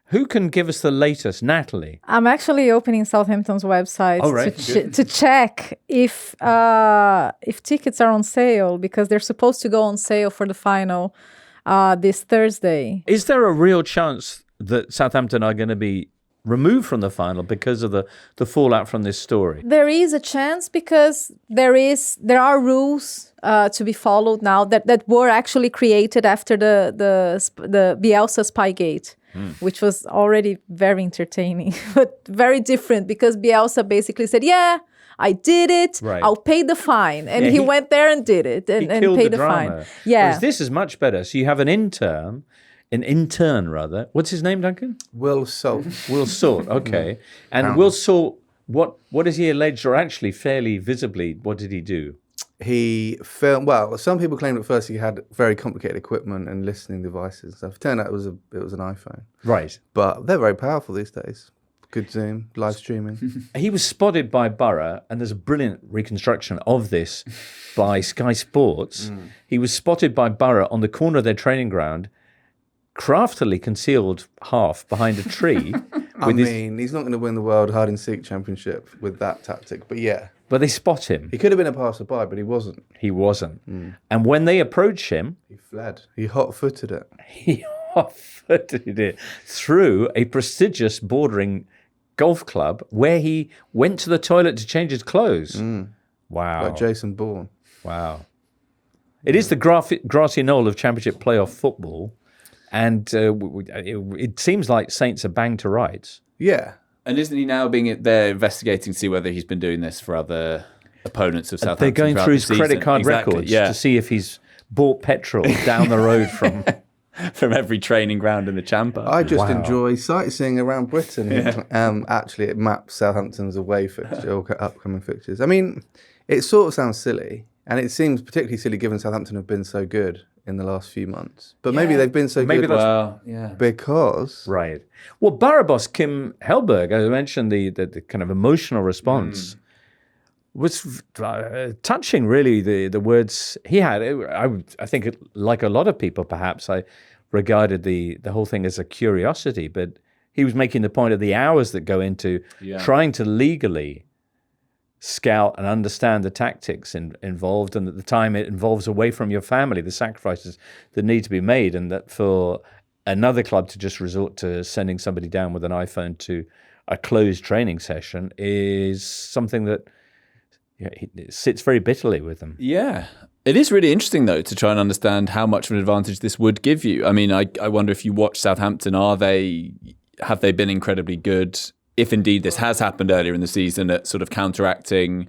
Who can give us the latest? Natalie? I'm actually opening Southampton's website to check if tickets are on sale, because they're supposed to go on sale for the final this Thursday. Is there a real chance that Southampton are going to be removed from the final because of the fallout from this story? There is a chance, because there are rules to be followed now that were actually created after the Bielsa Spygate, which was already very entertaining, but very different, because Bielsa basically said, "Yeah, I did it. Right. I'll pay the fine," and he went there and did it and paid the fine. Yeah, whereas this is much better. So you have an intern. What's his name, Duncan? Will Salt. Will Salt, okay. And Will Salt, what is he alleged, or actually fairly visibly, what did he do? He filmed, well, some people claimed at first he had very complicated equipment and listening devices and stuff. Turned out it was an iPhone. Right. But they're very powerful these days. Good Zoom, live streaming. He was spotted by Borough, and there's a brilliant reconstruction of this by Sky Sports. He was spotted by Borough on the corner of their training ground, craftily concealed half behind a tree. He's not going to win the World Hide and Seek Championship with that tactic. But yeah, But they spot him. he could have been a passerby, but he wasn't. He wasn't. And when they approach him, He fled. He hot-footed it. he off-footed it through a prestigious bordering golf club where he went to the toilet to change his clothes. Wow. Like Jason Bourne. Wow. It is the grassy knoll of Championship playoff football. And it seems like Saints are banged to rights. Yeah. And isn't he now they're investigating to see whether he's been doing this for other opponents of Southampton? They're going throughout through the his season? credit card Exactly, records yeah. to see if he's bought petrol down the road from... From every training ground in the Champa. I just Wow. enjoy sightseeing around Britain. Actually, it maps Southampton's away fixture or upcoming fixtures. I mean, it sort of sounds silly, and it seems particularly silly given Southampton have been so good in the last few months. But maybe they've been so Maybe good Well, yeah. because Right. Well, Barabbas Kim Helberg, I mentioned the kind of emotional response, was touching, really, the words he had. I think, like a lot of people, perhaps, I regarded the whole thing as a curiosity, but he was making the point of the hours that go into trying to legally scout and understand the tactics involved, and at the time it involves away from your family, the sacrifices that need to be made, and that for another club to just resort to sending somebody down with an iPhone to a closed training session is something that it sits very bitterly with them. Yeah. It is really interesting, though, to try and understand how much of an advantage this would give you. I mean, I wonder if you watch Southampton, have they been incredibly good, if indeed this has happened earlier in the season, at sort of counteracting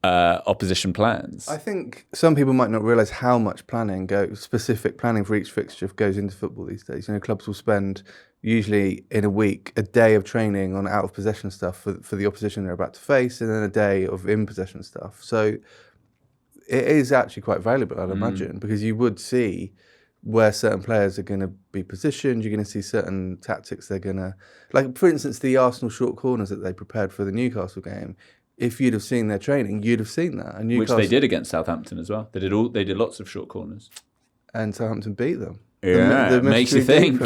opposition plans? I think some people might not realise how much specific planning for each fixture goes into football these days. You know, clubs will spend usually in a week a day of training on out of possession stuff for the opposition they're about to face, and then a day of in possession stuff. So it is actually quite valuable, I'd imagine, because you would see where certain players are going to be positioned. You're going to see certain tactics they're going to, like for instance, the Arsenal short corners that they prepared for the Newcastle game. If you'd have seen their training, you'd have seen that. And Which they did against Southampton as well. They did lots of short corners. And Southampton beat them. Yeah, it makes you think.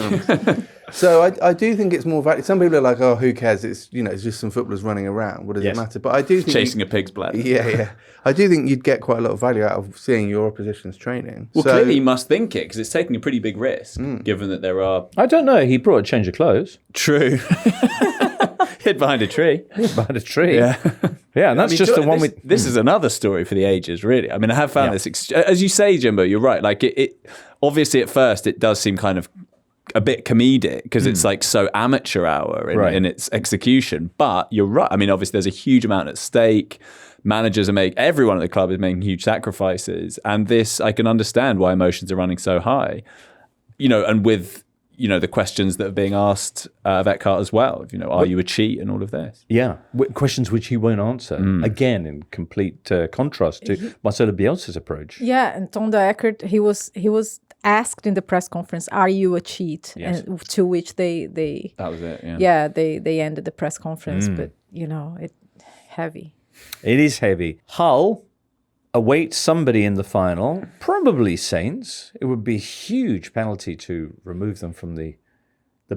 So I do think it's more valuable. Some people are like, oh, who cares? It's just some footballers running around. What does it matter? But I do think Chasing a pig's bladder. Yeah. I do think you'd get quite a lot of value out of seeing your opposition's training. Well, clearly you must think it, because it's taking a pretty big risk, given that there are... I don't know. He brought a change of clothes. True. Hid behind a tree. Behind a tree. Yeah. Yeah, and that's just the one with... This is another story for the ages, really. I mean, I have found this... As you say, Jimbo, you're right. Like, it obviously, at first, it does seem kind of a bit comedic, because it's like so amateur hour in its execution. But you're right. I mean, obviously, there's a huge amount at stake. Managers everyone at the club is making huge sacrifices. And this, I can understand why emotions are running so high. You know, and with... the questions that are being asked of Eckhart as well. Are you a cheat and all of this? Yeah, questions which he won't answer. Again, in complete contrast to Marcelo Bielsa's approach. Yeah, and Tom de Eckert, he was asked in the press conference, "Are you a cheat?" Yes. And to which they That was it. Yeah. yeah they ended the press conference. But it heavy. It is heavy. Hull await somebody in the final, probably Saints. It would be a huge penalty to remove them from the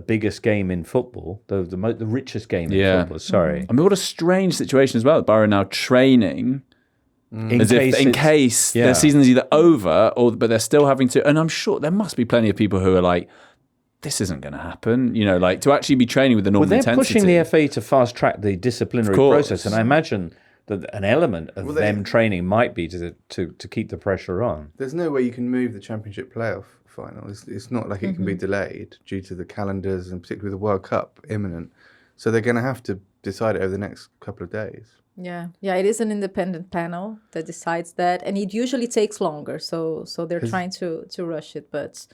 biggest game in football, the richest game in football. Sorry. I mean, what a strange situation as well. Borough now training in case their season's either over but they're still having to. And I'm sure there must be plenty of people who are like, this isn't going to happen. Like to actually be training with the normal intensity. Well, they're pushing the FA to fast track the disciplinary process, and I imagine that an element of them training might be to keep the pressure on. There's no way you can move the Championship playoff final. It's not like it can be delayed due to the calendars, and particularly the World Cup imminent. So they're going to have to decide it over the next couple of days. Yeah, it is an independent panel that decides that, and it usually takes longer. So they're trying to rush it, but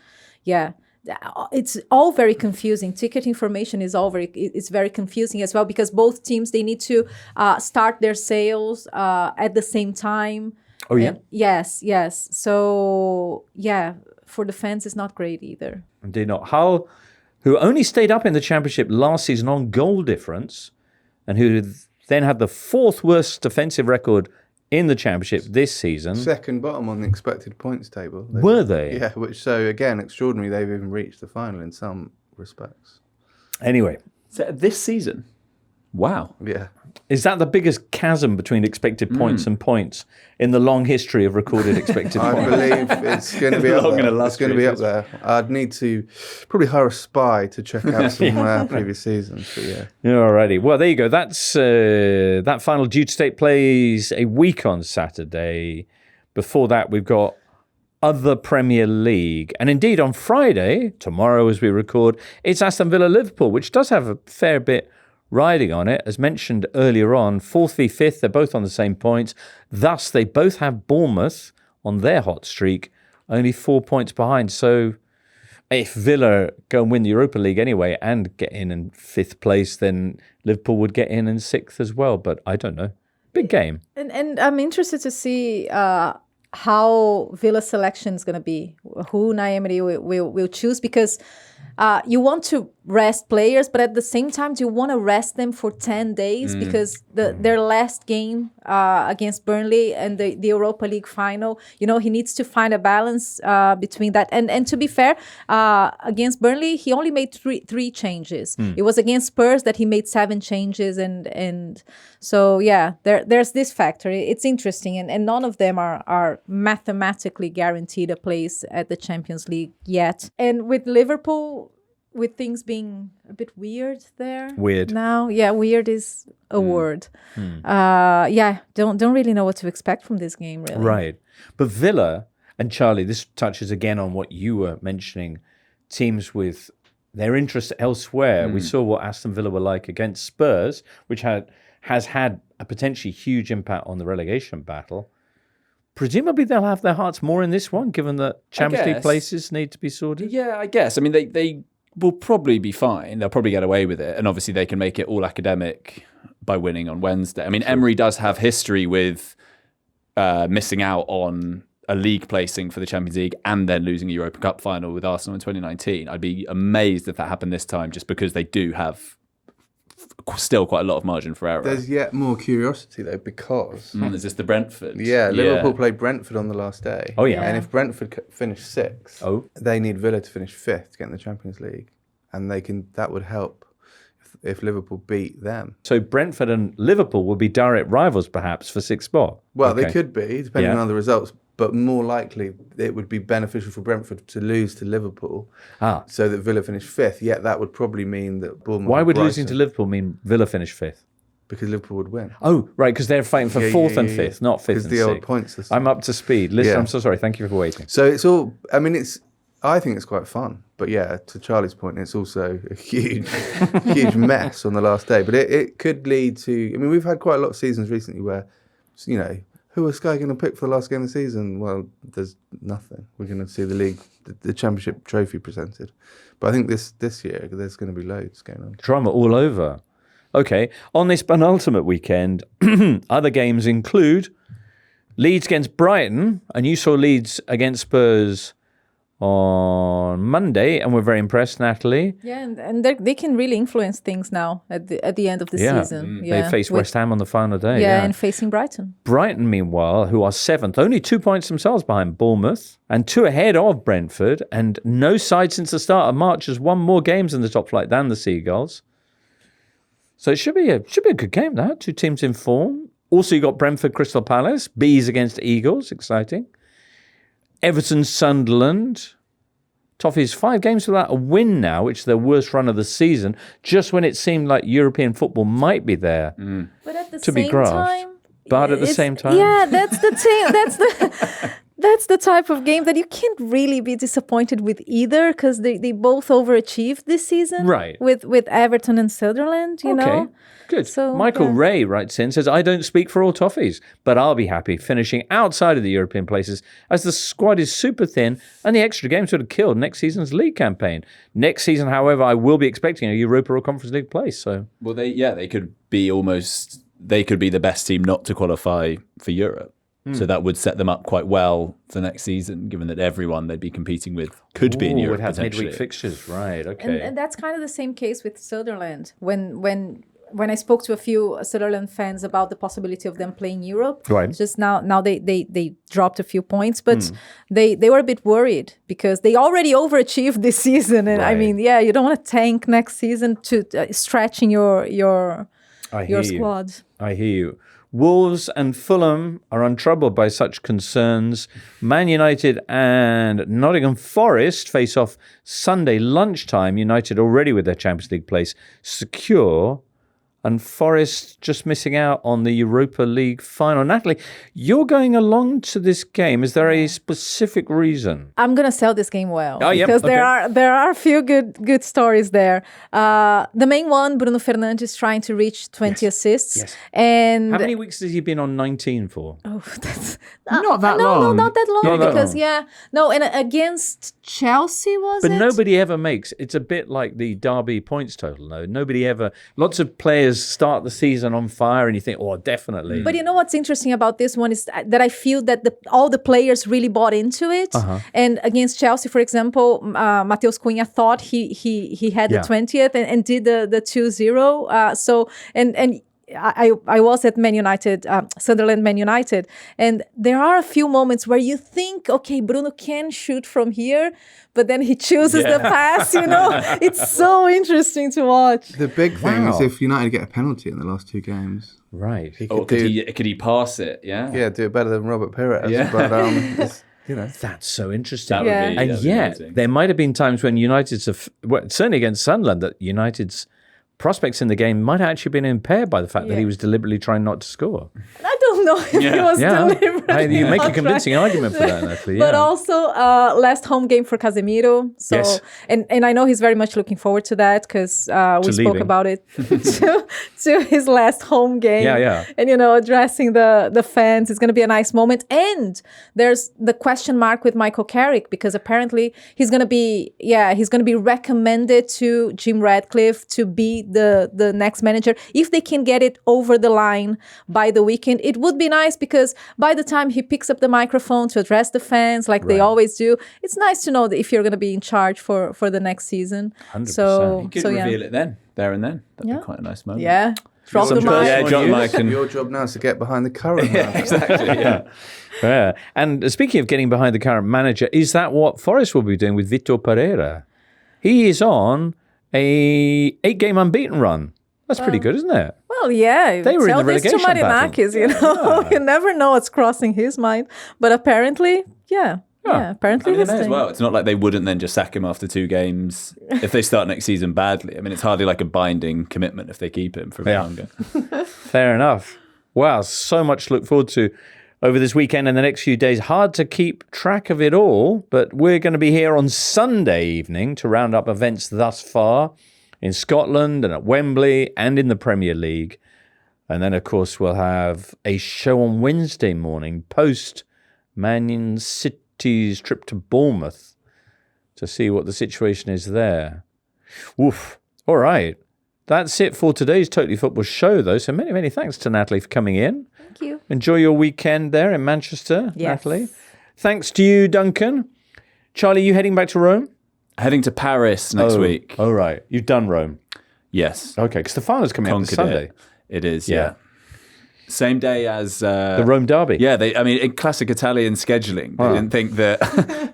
yeah. It's all very confusing. Ticket information is it's very confusing as well, because both teams, they need to start their sales at the same time. Oh, yeah? Yes. So, yeah, for the fans, it's not great either. Indeed not. Hull, who only stayed up in the Championship last season on goal difference, and who then had the fourth worst defensive record in the Championship this season. Second bottom on the expected points table. Were they? Yeah, which, so again, extraordinary. They've even reached the final in some respects. Anyway, So this season, wow. Yeah. is that the biggest chasm between expected points and points in the long history of recorded expected I points? believe it's going to be up Long and there. It's going to be up illustrious. there. I'd need to probably hire a spy to check out some previous seasons. But yeah. Alrighty. Well, there you go. That's that final due to take place a week on Saturday. Before that, we've got other Premier League. And indeed, on Friday, tomorrow as we record, it's Aston Villa-Liverpool, which does have a fair bit riding on it. As mentioned earlier on, 4th v 5th, they're both on the same points. Thus, they both have Bournemouth on their hot streak, only 4 points behind. So if Villa go and win the Europa League anyway and get in 5th place, then Liverpool would get in 6th as well. But I don't know. Big game. And I'm interested to see how Villa's selection is going to be, who Naemery will choose, because you want to rest players, but at the same time, you want to rest them for 10 days because their last game against Burnley and the Europa League final, he needs to find a balance between that. And to be fair, against Burnley, he only made three changes. It was against Spurs that he made 7 changes. And so, yeah, there's this factor. It's interesting. And none of them are mathematically guaranteed a place at the Champions League yet. And with Liverpool, with things being a bit weird there. Weird. Now, yeah, weird is a word. Don't really know what to expect from this game, really. Right. But Villa, and Charlie, this touches again on what you were mentioning, teams with their interests elsewhere. We saw what Aston Villa were like against Spurs, which has had a potentially huge impact on the relegation battle. Presumably they'll have their hearts more in this one, given that Champions League places need to be sorted. Yeah, I guess. I mean, they will probably be fine. They'll probably get away with it. And obviously they can make it all academic by winning on Wednesday. I mean, Emery does have history with missing out on a league placing for the Champions League and then losing a Europa Cup final with Arsenal in 2019. I'd be amazed if that happened this time, just because they do have still quite a lot of margin for error. There's yet more curiosity, though, because... Is this the Brentford? Liverpool played Brentford on the last day. Oh, yeah. And if Brentford finish 6th, they need Villa to finish 5th to get in the Champions League. And that would help if Liverpool beat them. So Brentford and Liverpool will be direct rivals, perhaps, for 6th spot. Well, they could be, depending on the results. But more likely, it would be beneficial for Brentford to lose to Liverpool so that Villa finish 5th. Yet that would probably mean that Bournemouth... Why would losing to Liverpool mean Villa finish 5th? Because Liverpool would win. Oh, right, because they're fighting for 4th and 5th, not 5th and 6th. Because the old points system. I'm up to speed. Listen, I'm so sorry. Thank you for waiting. So it's all... I mean, I think it's quite fun. But yeah, to Charlie's point, it's also a huge mess on the last day. But it could lead to... I mean, we've had quite a lot of seasons recently where, who are Sky going to pick for the last game of the season? Well, there's nothing. We're going to see the league, the Championship trophy presented. But I think this year, there's going to be loads going on. Drama all over. Okay, on this penultimate weekend, other games include Leeds against Brighton, and you saw Leeds against Spurs on Monday, and we're very impressed, Natalie. Yeah, and they can really influence things now at the end of the season. They face West Ham on the final day. Yeah, and facing Brighton. Brighton, meanwhile, who are 7th, only 2 points themselves behind Bournemouth, and 2 ahead of Brentford, and no side since the start of March has won more games in the top flight than the Seagulls. So it should be a good game, that. 2 teams in form. Also, you got Brentford, Crystal Palace, Bees against Eagles, exciting. Everton, Sunderland. Toffees, 5 games without a win now, which is their worst run of the season, just when it seemed like European football might be there But at the to be same grasped. time... But at the same time... Yeah, that's the thing. That's the type of game that you can't really be disappointed with either, because they both overachieved this season. Right. With Everton and Sunderland, you know. Good. So, Michael Ray writes in, says, I don't speak for all Toffees, but I'll be happy finishing outside of the European places as the squad is super thin and the extra games would have killed next season's league campaign. Next season, however, I will be expecting a Europa or Conference League place. So, Well, they could be the best team not to qualify for Europe. So that would set them up quite well for next season, given that everyone they'd be competing with could be in Europe would have potentially. midweek fixtures, right? Okay. And that's kind of the same case with Sunderland. When when I spoke to a few Sunderland fans about the possibility of them playing Europe, Right. just now they dropped a few points, but they were a bit worried because they already overachieved this season, and I Right. mean, you don't want to tank next season to stretching your I hear you. squad. I hear you. Wolves and Fulham are untroubled by such concerns. Man United and Nottingham Forest face off Sunday lunchtime. United already with their Champions League place secure, and Forest just missing out on the Europa League final. Natalie, you're going along to this game. Is there a specific reason? I'm gonna sell this game well okay. because there are a few good stories there. The main one, Bruno Fernandes trying to reach 20 assists, Yes. and How many weeks has he been on 19 for? oh, that's Not that no, long. not that long Not that because long. and against Chelsea was But it? nobody ever makes, it's a bit like the Derby points total, no? Nobody ever, lots of players start the season on fire and you think, oh, definitely. But you know what's interesting about this one is that I feel that all the players really bought into it. And against Chelsea, for example, Matheus Cunha thought he had the 20th and did the 2-0. So I was at Man United, Sunderland Man United, and there are a few moments where you think, okay, Bruno can shoot from here, but then he chooses the pass, It's so interesting to watch. The big thing is Wow. if United get a penalty in the last 2 games. Right. Could he pass it? Yeah. Yeah, do it better than Robert Pires. Yeah. But it's, That's so interesting. That would Yeah. be, And that'd be yet, amazing. there might have been times when United's, certainly against Sunderland, that United's prospects in the game might have actually been impaired by the fact that he was deliberately trying not to score. I don't know if it was deliberate. You make a not convincing right. argument for that, Natalie. But yeah. also last home game for Casemiro. So Yes. and I know he's very much looking forward to that because we spoke leaving. about it to his last home game. Yeah. And addressing the fans. It's going to be a nice moment. And there's the question mark with Michael Carrick because apparently he's going to be recommended to Jim Radcliffe to be the next manager. If they can get it over the line by the weekend, it would be nice because by the time he picks up the microphone to address the fans like they always do, it's nice to know that if you're going to be in charge for the next season. 100%. So You could so reveal it there and then. That'd Yeah. be quite a nice moment. yeah. Drop the Some mic. personal drop the news. mic and your job now is to get behind the current. man. exactly. Yeah. Yeah. And speaking of getting behind the current manager, is that what Forest will be doing with Vitor Pereira? He is on a 8-game unbeaten run. That's pretty good, isn't it? Well, yeah. They were in Tell the this to relegation battle. Marinakis, you never know what's crossing his mind. But apparently, apparently I mean, they he's may as staying. well. It's not like they wouldn't then just sack him after 2 games if they start next season badly. I mean, it's hardly like a binding commitment if they keep him for a bit longer. Fair enough. Wow, so much to look forward to over this weekend and the next few days. Hard to keep track of it all, but we're going to be here on Sunday evening to round up events thus far in Scotland and at Wembley and in the Premier League. And then, of course, we'll have a show on Wednesday morning post Man City's trip to Bournemouth to see what the situation is there. Oof. All right. That's it for today's Totally Football show, though. So many, many thanks to Natalie for coming in. Thank you. Enjoy your weekend there in Manchester, Yes. Natalie. Thanks to you, Duncan. Charlie, you heading back to Rome? Heading to Paris next week. Oh, right. You've done Rome. Yes. Okay, because the final's coming up this Conquered Sunday. It is, Yeah. yeah. Same day as... The Rome Derby. Yeah, in classic Italian scheduling, they didn't think that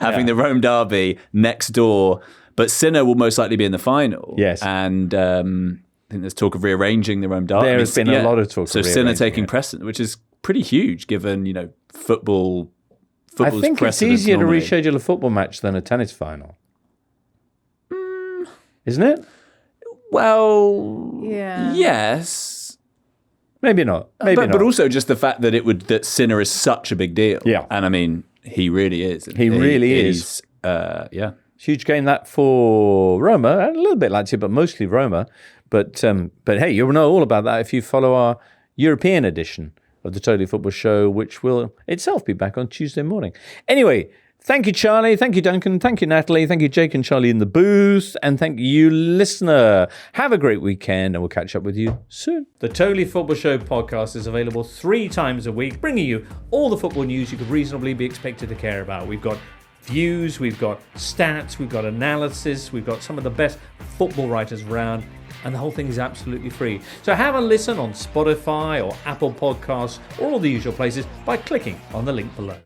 having the Rome Derby next door, but Sinner will most likely be in the final. Yes. And I think there's talk of rearranging the Rome Derby. There has been a lot of talk So of Sinner rearranging taking it. precedent, which is pretty huge given, football's I think it's precedence easier normally. to reschedule a football match than a tennis final. Isn't it? Well, Yeah. yes. Maybe not. Maybe not. But also just the fact that Sinner is such a big deal. Yeah. And I mean, he really is. He really is. Yeah. Huge game that for Roma, and a little bit Lazio, but mostly Roma. But hey, you'll know all about that if you follow our European edition of the Totally Football Show, which will itself be back on Tuesday morning. Anyway, thank you, Charlie. Thank you, Duncan. Thank you, Natalie. Thank you, Jake and Charlie in the booth. And thank you, listener. Have a great weekend, and we'll catch up with you soon. The Totally Football Show podcast is available 3 times a week, bringing you all the football news you could reasonably be expected to care about. We've got views, we've got stats, we've got analysis, we've got some of the best football writers around, and the whole thing is absolutely free. So have a listen on Spotify or Apple Podcasts or all the usual places by clicking on the link below.